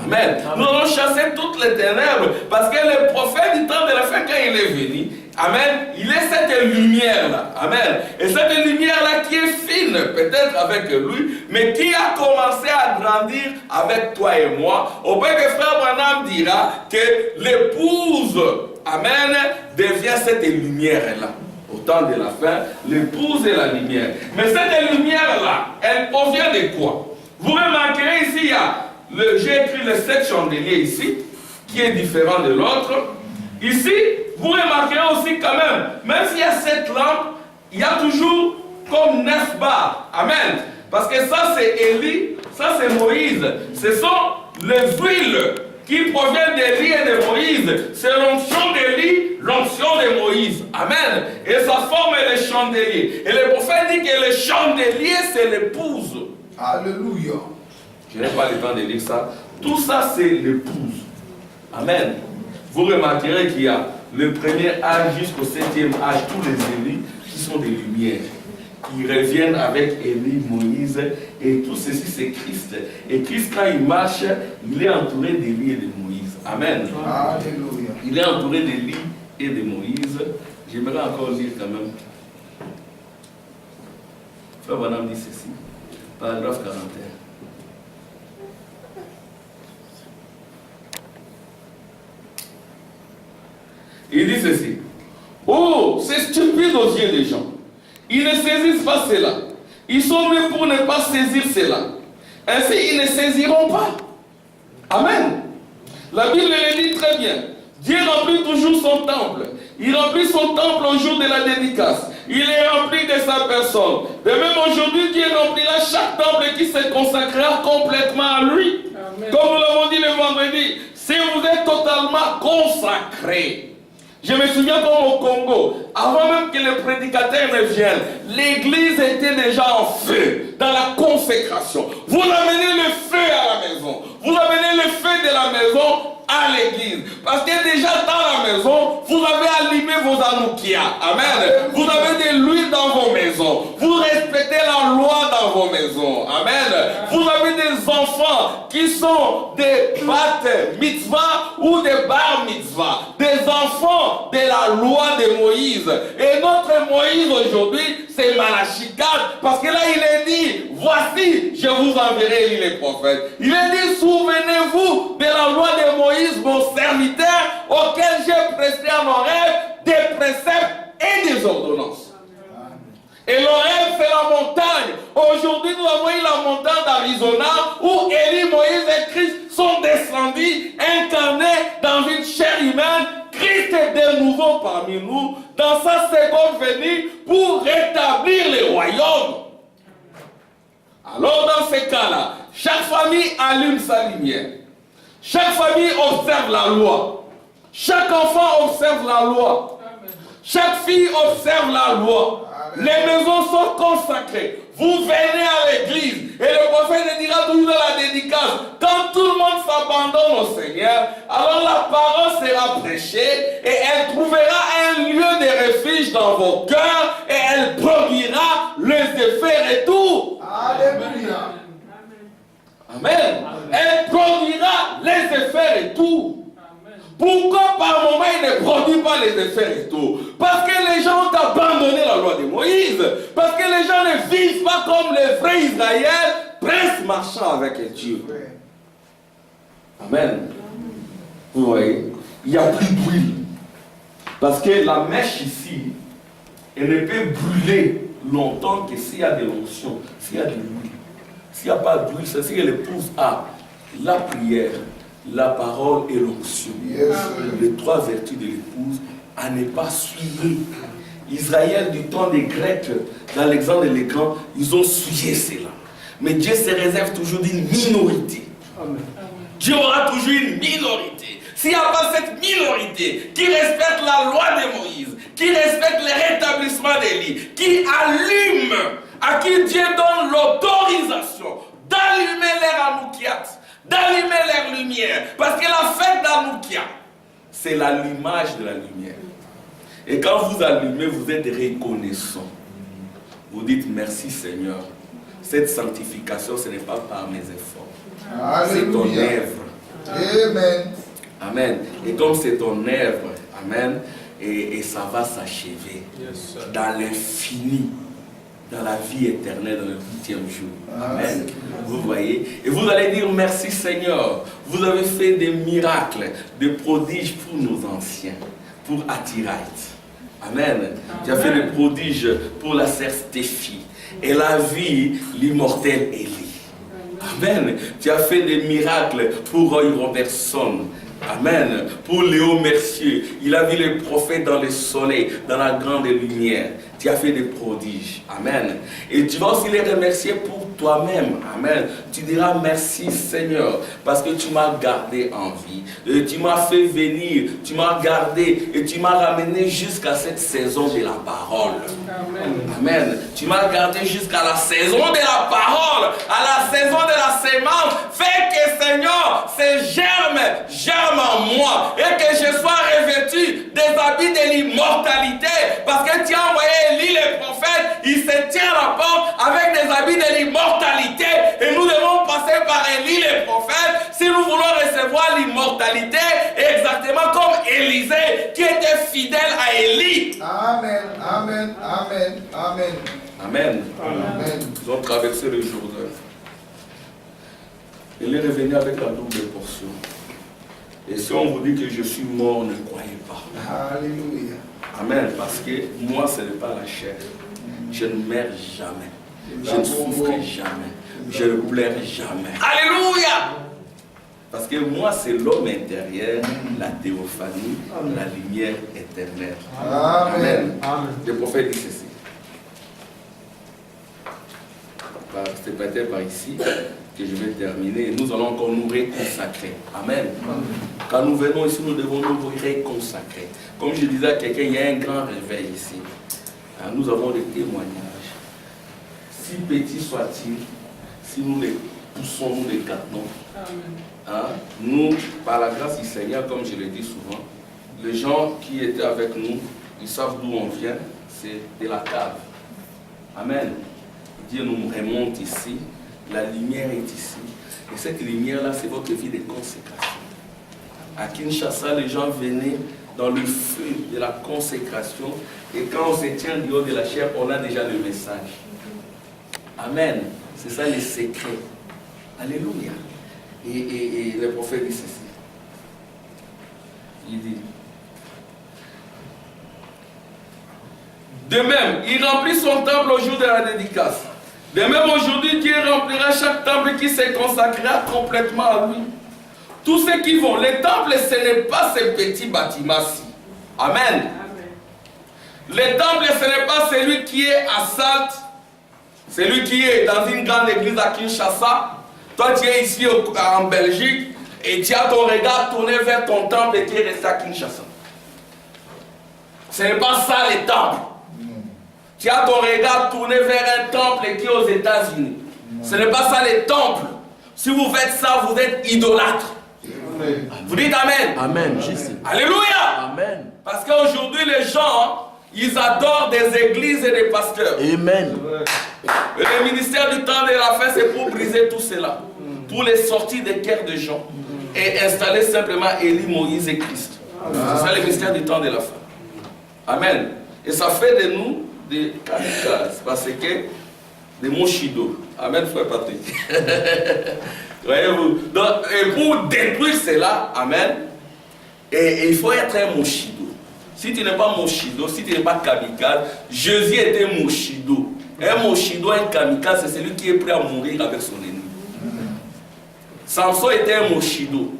Amen. Nous allons chasser toutes les ténèbres. Parce que le prophète du temps de la fin, quand il est venu, amen, il est cette lumière-là. Amen. Et cette lumière-là qui est fine, peut-être avec lui, mais qui a commencé à grandir avec toi et moi. Au point que Frère Branham dira que l'épouse, amen, devient cette lumière-là. Au temps de la fin, l'épouse est la lumière. Mais cette lumière-là, elle provient de quoi? Vous remarquerez ici, il y a j'ai écrit les 7 chandeliers ici, qui est différent de l'autre. Ici, vous remarquerez aussi quand même s'il y a 7 lampes, il y a toujours comme 9 barres. Amen. Parce que ça c'est Élie, ça c'est Moïse. Ce sont les huiles qui proviennent d'Élie et de Moïse. C'est l'onction d'Élie, l'onction de Moïse. Amen. Et ça forme les chandeliers. Et le prophète dit que le chandelier c'est l'épouse. Alléluia. Je n'ai pas le temps de lire ça. Tout ça, c'est l'épouse. Amen. Vous remarquerez qu'il y a le premier âge jusqu'au 7e âge, tous les Élis qui sont des lumières. Qui reviennent avec Élie, Moïse, et tout ceci, c'est Christ. Et Christ, quand il marche, il est entouré d'Élie et de Moïse. Amen. Alléluia. Il est entouré d'Élie et de Moïse. J'aimerais encore lire quand même. Frère Branham dit ceci. Paragraphe 41. Il dit ceci. Oh, c'est stupide aux yeux des gens. Ils ne saisissent pas cela. Ils sont nés pour ne pas saisir cela. Ainsi, ils ne saisiront pas. Amen. La Bible le dit très bien. Dieu remplit toujours son temple. Il remplit son temple au jour de la dédicace. Il est rempli de sa personne. De même aujourd'hui, Dieu remplira chaque temple qui se consacrera complètement à lui. Amen. Comme nous l'avons dit le vendredi, si vous êtes totalement consacré, Je me souviens comme au Congo, avant même que le prédicateur ne vienne, l'église était déjà en feu, dans la consécration. Vous amenez le feu à la maison. Vous amenez le feu de la maison à l'église. Parce que déjà dans la maison, vous avez allumé vos anoukia. Amen. Vous avez de l'huile dans vos maisons. Vous respectez la loi dans vos maisons. Amen. Vous avez des enfants qui sont des bat mitzvah ou des bar mitzvah. Des enfants de la loi de Moïse. Et notre Moïse aujourd'hui, c'est Malachie 4. Parce que là, il est dit, voici, je vous enverrai les prophètes. Il est dit, souvenez-vous de la loi de Moïse, mon serviteur, auquel j'ai prescrit en rêve des préceptes et des ordonnances. Et le rêve, c'est la montagne. Aujourd'hui, nous avons eu la montagne d'Arizona où Élie, Moïse et Christ sont descendus, incarnés dans une chair humaine. Christ est de nouveau parmi nous dans sa seconde venue pour rétablir le royaume. Alors, dans ces cas-là, chaque famille allume sa lumière. Chaque famille observe la loi. Chaque enfant observe la loi. Chaque fille observe la loi. Les maisons sont consacrées. Vous venez à l'église. Et le prophète dira toujours dans la dédicace, quand tout le monde s'abandonne au Seigneur, alors la parole sera prêchée et elle trouvera un lieu de refuge dans vos cœurs et elle produira les effets et tout. Alléluia. Amen. Elle produira les effets et tout. Pourquoi par moment il ne produit pas les effets et tout? Parce que les gens ont abandonné la loi de Moïse. Parce que les gens ne vivent pas comme les vrais Israël, princes marchant avec Dieu. Amen. Vous voyez, il n'y a plus d'huile. Parce que la mèche ici, elle ne peut brûler longtemps que s'il y a de l'onction, s'il y a de l'huile. S'il n'y a pas d'huile, c'est ce que l'épouse a. La prière, la parole et l'onction. Yes. Les trois vertus de l'épouse à ne pas souiller. Israël du temps des Grecs, d'Alexandre le Grand, ils ont souillé cela. Mais Dieu se réserve toujours d'une minorité. Amen. Dieu aura toujours une minorité. S'il n'y a pas cette minorité qui respecte la loi de Moïse, qui respecte le rétablissement d'Élie, qui allume, à qui Dieu donne l'autorisation d'allumer leur anoukiat, d'allumer leur lumière. Parce que la fête d'Anoukia, c'est l'allumage de la lumière. Et quand vous allumez, vous êtes reconnaissant. Vous dites merci Seigneur. Cette sanctification, ce n'est pas par mes efforts. C'est ton œuvre. Amen. Amen. Et comme c'est ton œuvre, amen, et ça va s'achever dans l'infini, dans la vie éternelle, dans le 8e jour. Amen. Vous voyez? Et vous allez dire merci Seigneur. Vous avez fait des miracles, des prodiges pour nos anciens, pour Atirite. Amen. Tu as fait des prodiges pour la sœur Stéphie. Elle a vu l'immortel Élie. Amen. Tu as fait des miracles pour Roy Robertson. Amen. Pour Léo Mercier, il a vu les prophètes dans le soleil, dans la grande lumière. Tu as fait des prodiges. Amen. Et tu vas aussi les remercier pour toi-même. Amen. Tu diras merci Seigneur parce que tu m'as gardé en vie. Et tu m'as fait venir, tu m'as gardé et tu m'as ramené jusqu'à cette saison de la parole. Amen. Amen. Tu m'as gardé jusqu'à la saison de la parole, à la saison de la sémence. Fais que Seigneur, ces germes en moi et que je sois revêtu des habits de l'immortalité. Parce que tu as envoyé Élie le prophète, il se tient à la porte avec des habits de l'immortalité. Et nous devons passer par Élie le prophète si nous voulons recevoir l'immortalité exactement comme Élisée qui était fidèle à Élie. Amen, amen, amen, amen. Amen. Amen. Nous avons traversé le Jourdain. Il est revenu avec la double portion. Et si on vous dit que je suis mort, ne croyez pas. Alléluia. Amen. Parce que moi, ce n'est pas la chair. Je ne meurs jamais. Je ne souffre jamais. Je ne pleure jamais. Alléluia. Parce que moi, c'est l'homme intérieur, la théophanie, la lumière éternelle. Amen. Amen. Le prophète dit ceci. C'est peut-être par ici. que je vais terminer. Nous allons encore nous réconsacrer. Amen. Quand nous venons ici, nous devons nous réconsacrer. Comme je disais à quelqu'un, il y a un grand réveil ici. Nous avons des témoignages. Si petits soient-ils, si nous les poussons, nous les gardons. Nous, par la grâce du Seigneur, comme je le dis souvent, les gens qui étaient avec nous, ils savent d'où on vient, c'est de la cave. Amen. Dieu nous remonte ici, la lumière est ici. Et cette lumière-là, c'est votre vie de consécration. À Kinshasa, les gens venaient dans le feu de la consécration. Et quand on se tient du haut de la chair, on a déjà le message. Amen. C'est ça les secrets. Alléluia. Et le prophète dit ceci. Il dit, de même, il remplit son temple au jour de la dédicace. De même, aujourd'hui, Dieu remplira chaque temple qui s'est consacrera complètement à lui. Tous ceux qui vont, les temples, ce n'est pas ces petits bâtiments-ci. Amen. Le temple, ce n'est pas celui qui est à Salte, celui qui est dans une grande église à Kinshasa. Toi, tu es ici en Belgique et tu as ton regard tourné vers ton temple et tu es resté à Kinshasa. Ce n'est pas ça les temples. Tu as ton regard tourné vers un temple qui est aux États-Unis. Ce n'est pas ça les temples. Si vous faites ça, vous êtes idolâtre. Vous dites Amen. Amen. Juste. Alléluia. Amen. Parce qu'aujourd'hui, les gens, ils adorent des églises et des pasteurs. Amen. Et le ministère du temps de la fin, c'est pour briser tout cela. Pour les sortir des cœurs de gens. Et installer simplement Élie, Moïse et Christ. C'est ça le ministère du temps de la fin. Amen. Et ça fait de nous des kamikazes. Parce que des moshido. Amen, frère Patrick. Voyez-vous. Donc, et pour détruire cela, amen, et il faut être un moshido. Si tu n'es pas moshido, si tu n'es pas kamikaze, Jésus était moshido. Un moshido, un kamikaze, c'est celui qui est prêt à mourir avec son ennemi. Samson était un moshido.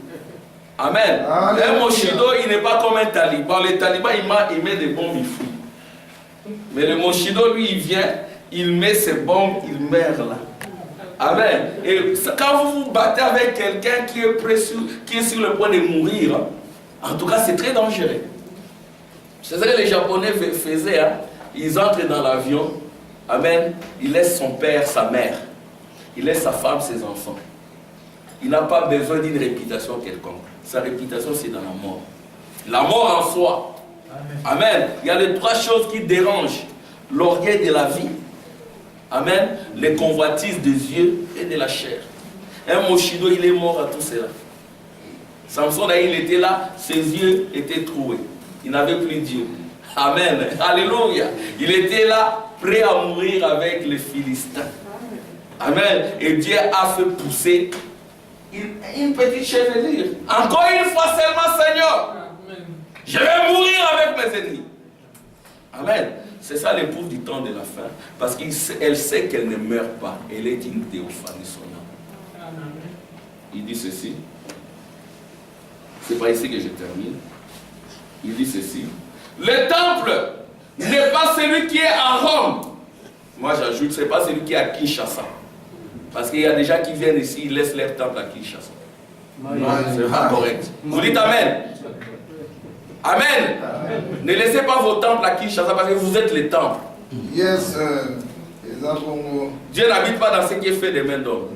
Amen. Un moshido, il n'est pas comme un taliban. Les talibans, il met des bombes, il fuit. Mais le moshido, lui, il vient, il met ses bombes, il meurt là. Amen. Et quand vous vous battez avec quelqu'un qui est sur le point de mourir, en tout cas, c'est très dangereux. C'est ça que les Japonais faisaient. Hein? Ils entrent dans l'avion. Amen. Ils laissent son père, sa mère. Il laisse sa femme, ses enfants. Il n'a pas besoin d'une réputation quelconque. Sa réputation, c'est dans la mort. La mort en soi. Amen. Il y a les trois choses qui dérangent. L'orgueil de la vie. Amen. Les convoitises des yeux et de la chair. Un moshido, il est mort à tout cela. Samson, il était là, ses yeux étaient troués. Il n'avait plus Dieu. Amen. Alléluia. Il était là, prêt à mourir avec les Philistins. Amen. Et Dieu a fait pousser une petite chevelure. Encore une fois seulement, Seigneur. Je vais mourir avec mes ennemis. Amen. C'est ça l'épouse du temps de la fin. Parce qu'elle sait qu'elle ne meurt pas. Elle est une théophanie son âme. Il dit ceci. C'est pas ici que je termine. Il dit ceci. Le temple n'est pas celui qui est à Rome. Moi j'ajoute, ce n'est pas celui qui est à Kinshasa. Parce qu'il y a des gens qui viennent ici, ils laissent leur temple à Kinshasa. C'est pas correct. Vous dites Amen. Amen. Ne laissez pas vos temples à Kinshasa parce que vous êtes les temples. Yes, Dieu n'habite pas dans ce qui est fait des mains d'homme.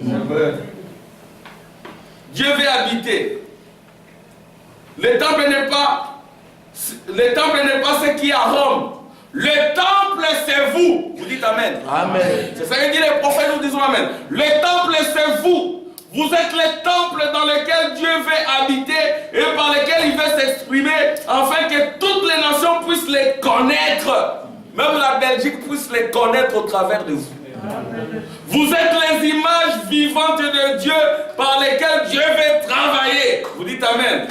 Dieu veut habiter. Le temple n'est pas ce qui est à Rome. Le temple, c'est vous. Vous dites Amen. Amen. C'est ça que dit les prophètes, nous disons Amen. Le temple, c'est vous. Vous êtes les temples dans lesquels Dieu veut habiter et par lesquels il veut s'exprimer, afin que toutes les nations puissent les connaître. Même la Belgique puisse les connaître au travers de vous. Vous êtes les images vivantes de Dieu par lesquelles Dieu veut travailler. Vous dites Amen.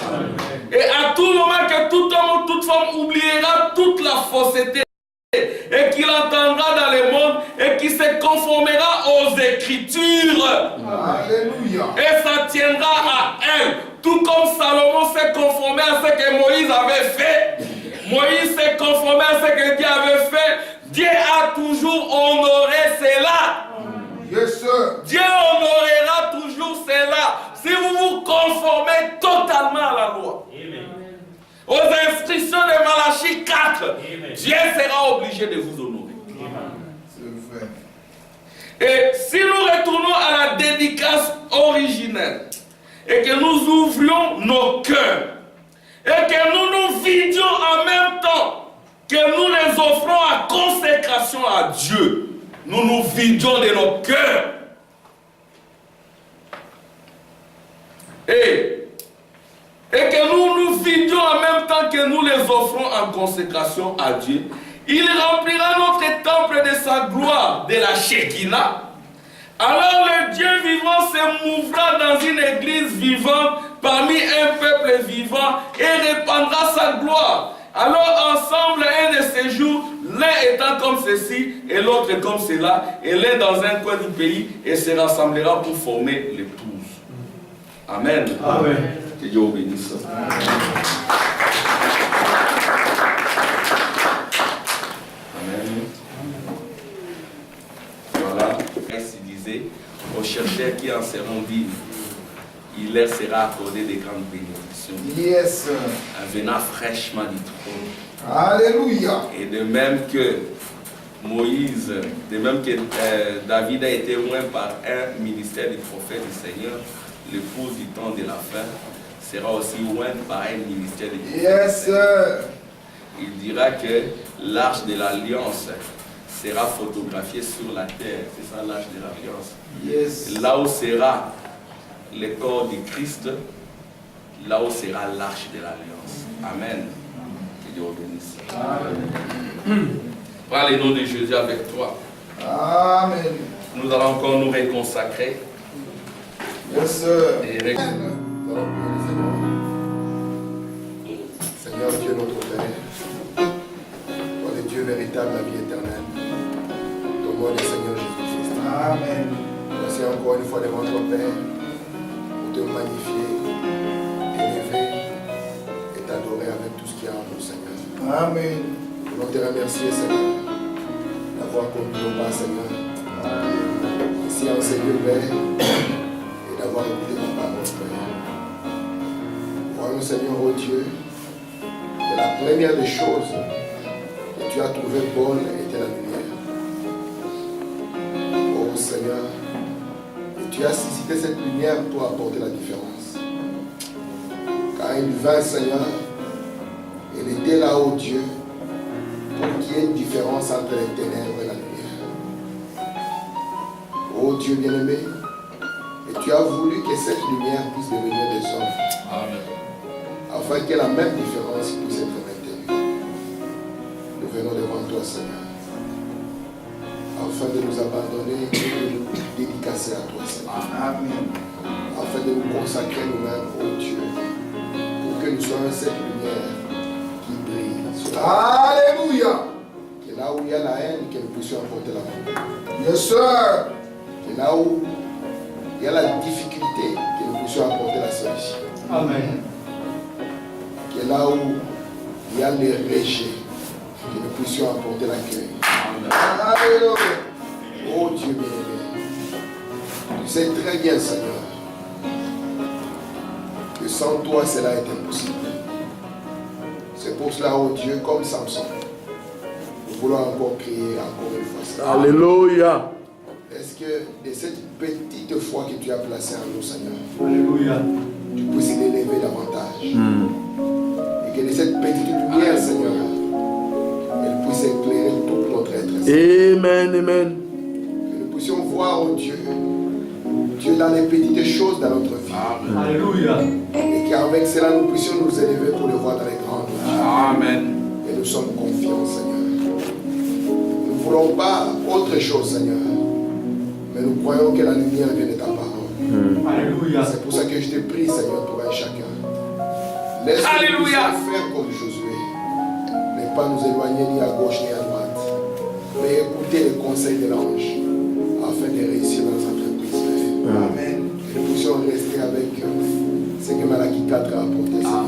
Et à tout moment que tout homme ou toute femme oubliera toute la fausseté et qu'il entendra dans le monde et qui se conformera aux Écritures. Alléluia. Et ça tiendra à elle. Tout comme Salomon s'est conformé à ce que Moïse avait fait. Moïse s'est conformé à ce que Dieu avait fait. Dieu a toujours honoré cela. Yes, sir. Dieu honorera toujours Dieu sera obligé de vous honorer. C'est vrai. Et si nous retournons à la dédicace originelle et que nous ouvrions nos cœurs et que nous nous vidions en même temps que nous les offrons à consécration à Dieu, nous nous vidions de nos cœurs. Et que nous nous vidions en même temps que nous les offrons en consécration à Dieu, il remplira notre temple de sa gloire, de la Shekinah. Alors le Dieu vivant se mouvra dans une église vivante parmi un peuple vivant et répandra sa gloire. Alors ensemble, un de ces jours, l'un étant comme ceci et l'autre comme cela, et l'un dans un coin du pays, et se rassemblera pour former l'épouse. Amen. Amen. Que Dieu vous bénisse. Amen. Voilà. Ainsi disait, aux chercheurs qui en seront dignes, il leur sera accordé des grandes bénédictions. Yes. Venant fraîchement du trône. Alléluia. Et de même que Moïse, de même que David a été oint par un ministère du prophète du Seigneur, l'épouse du temps de la fin sera aussi ointe par un ministère du prophète. Yes, sir. Il dira que l'arche de l'alliance sera photographiée sur la terre. C'est ça l'arche de l'alliance. Yes. Là où sera le corps du Christ, là où sera l'arche de l'alliance. Amen. Que Dieu vous bénisse. Amen. Prends le nom de Jésus avec toi. Amen. Nous allons encore nous réconsacrer. Yes, sir. Et Nous allons prier le Seigneur. Seigneur Dieu notre Père, toi le Dieu véritable, la vie éternelle, ton nom est Seigneur Jésus-Christ. Amen. Voici encore une fois devant ton Père pour te magnifier, élever et t'adorer avec tout ce qu'il y a en nous, Seigneur. Amen. Nous voulons te remercier, Seigneur, d'avoir conduit nos pas, Seigneur, ici en Seigneur, Père, et d'avoir écouté ta parole, Père. Voyons, Seigneur, oh Dieu, que la première des choses que tu as trouvé bonne était la lumière. Oh Seigneur, et tu as suscité cette lumière pour apporter la différence. Car il vint, Seigneur, il était là, oh Dieu, pour qu'il y ait une différence entre les ténèbres et la lumière. Oh Dieu bien-aimé, et tu as voulu que cette lumière puisse devenir des hommes. Amen. Afin qu'il y ait la même différence qui puisse être maintenue. Nous venons devant toi, Seigneur, afin de nous abandonner et de nous dédicacer à toi, Seigneur. Amen. Afin de nous consacrer nous-mêmes, ô Dieu, pour que nous soyons cette lumière qui brille sur la terre. Alléluia. Que là où il y a la haine, que nous puissions apporter l'amour. Yes, sir. Que là où il y a la difficulté, que nous puissions apporter la solution. Amen. Que là où il y a les rejet, que nous puissions apporter l'accueil. Alléluia. Oh Dieu bien-aimé, tu sais très bien, Seigneur, que sans toi cela est impossible. C'est pour cela, oh Dieu, comme Samson, nous voulons encore crier encore une fois, Seigneur. Alléluia. Est-ce que de cette petite foi que tu as placée en nous, Seigneur, Alléluia. tu puisses l'élever davantage. Et que de cette petite lumière, Seigneur, elle puisse éclairer tout notre être. Seigneur. Amen. Amen. Que nous puissions voir, oh Dieu, Dieu dans les petites choses dans notre vie. Alléluia. Et qu'avec cela, nous puissions nous élever pour le voir dans les grandes choses. Amen. Et nous sommes confiants, Seigneur. Nous ne voulons pas autre chose, Seigneur. Mais nous croyons que la lumière vient de ta parole. Alléluia. C'est pour ça que je te prie, Seigneur, pour un chacun. Laisse-nous Alléluia. faire comme Josué. Ne pas nous éloigner ni à gauche ni à droite. Mais écouter les conseils de l'ange afin de réussir dans nos entreprises. Amen. Que nous puissions rester avec ce que Malachie 4 a apporté, Seigneur.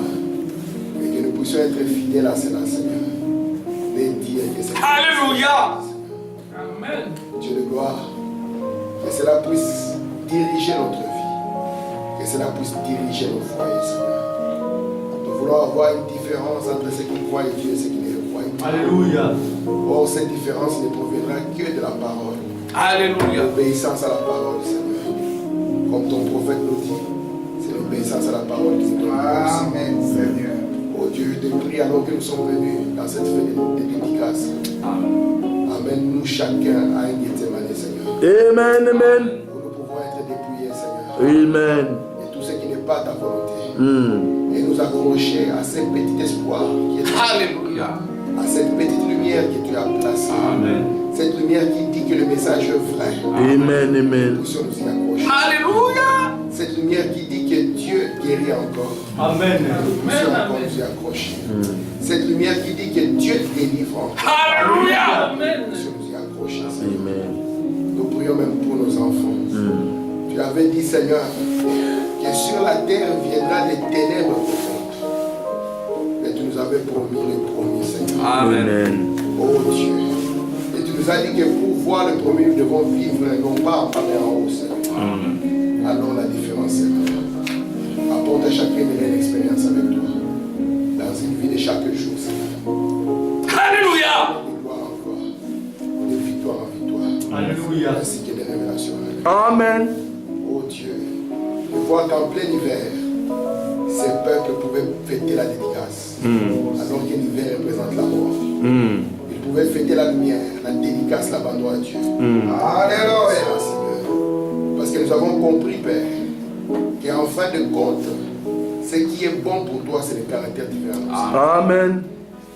Et que nous puissions être fidèles à cela, Seigneur. Mais dire que c'est Alléluia. Amen. Dieu de gloire. Que cela puisse diriger notre vie. Que cela puisse diriger nos foyers, Seigneur. Nous voulons avoir une différence entre ceux qui croient en Dieu et ceux qui ne le croient pas. Alléluia. Or, cette différence ne proviendra que de la parole. Alléluia. L'obéissance à la parole, Seigneur. Comme ton prophète nous dit, c'est l'obéissance à la parole qui nous donne. Amen, Seigneur. Oh Dieu, je te prie alors que nous sommes venus dans cette fête de dédicace. Amène-nous chacun à un Gethsemane, Seigneur. Amen, amen. Où nous pouvons être dépouillés, Seigneur. Amen. Et tout ce qui n'est pas ta volonté. Et nous accrocher à ce petit espoir qui est Alléluia. à cette petite lumière que tu as placée. Amen. Cette lumière qui dit que le message est vrai. Amen, amen. Nous puissions nous y accrocher. Alléluia. Cette lumière qui dit que Dieu guérit encore. Amen. Nous puissions encore nous y accrocher. Cette lumière qui dit que Dieu délivre encore. Alléluia. Nous puissions nous y accrocher. Amen. Nous prions même pour nos enfants. Tu avais dit, Seigneur, que sur la terre viendra des ténèbres profondes. Mais tu nous avais promis le promis, Seigneur. Amen. Oh Dieu. Et tu nous as dit que pour voir le promis, nous devons vivre non pas en bas mais en haut, Seigneur. Alors la différence, Seigneur. Apporte à chacun une expérience avec toi. Dans une vie de chaque jour, Seigneur. Alléluia. De gloire en gloire. De victoire en victoire. Alléluia. Ainsi que des révélations. Amen. Oh Dieu. De voir qu'en plein hiver, ces peuples pouvaient fêter la dédicace. Alors que l'hiver représente la mort. Ils pouvaient fêter la lumière, la dédicace, l'abandon à Dieu. Alléluia. Seigneur. Parce que nous avons compris, Père, qu'en fin de compte, ce qui est bon pour toi, c'est le caractère différent. Amen.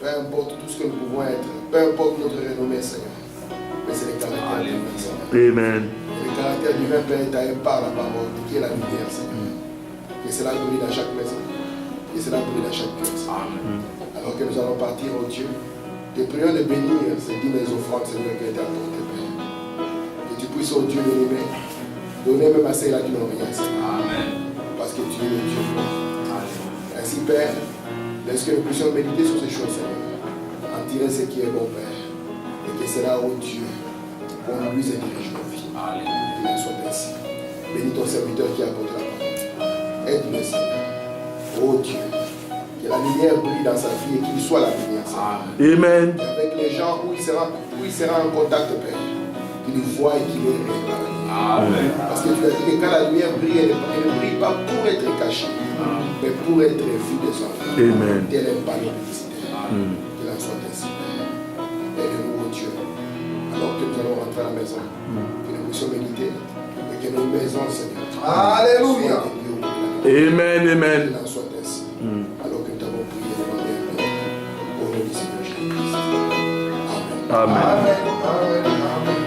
Peu importe tout ce que nous pouvons être, peu importe notre renommée, Seigneur. Mais c'est le caractère divin, Seigneur. Amen. Et le caractère divin, Père, est taillé par la parole, qui est la lumière, Seigneur. Et cela brille dans chaque maison. Et cela brille dans chaque cœur, Seigneur. Alors que nous allons partir, oh Dieu, te prions de bénir ces 10 mes offrandes, Seigneur, qui ont été apportées, Père. Que tu puisses, oh Dieu, bénir, donner même à ceux-là qui n'ont rien, Seigneur. Parce que tu es le Dieu bon. Ainsi, Père, laisse que nous puissions méditer sur ces choses, Seigneur. En tirer ce qui est bon, Père. Et que cela, oh Dieu, conduise et dirige nos vies. Qu'il en soit ainsi. Bénis ton serviteur qui apporte la parole. Aide-le, Seigneur. Oh Dieu, que la lumière brille dans sa vie et qu'il soit la lumière, Seigneur. Amen. Avec les gens où il sera en contact, Père, qu'il voit et qu'il est réparé. Parce que tu as dit que quand la lumière brille, elle ne brille pas pour être cachée, mais pour être vue des enfants. Amen. Tel est pas l'obéissité. Qu'il en soit ainsi, Père. Aide-nous, oh Dieu, alors que nous allons rentrer à la maison, que nous puissions méditer et que nos maisons, Seigneur, Alléluia. soient des lieux où il Amen, amen. en soit ainsi. Alors que nous t'avons prié et demandé au nom du Seigneur Jésus-Christ. Amen. Amen. Amen. Amen. Amen.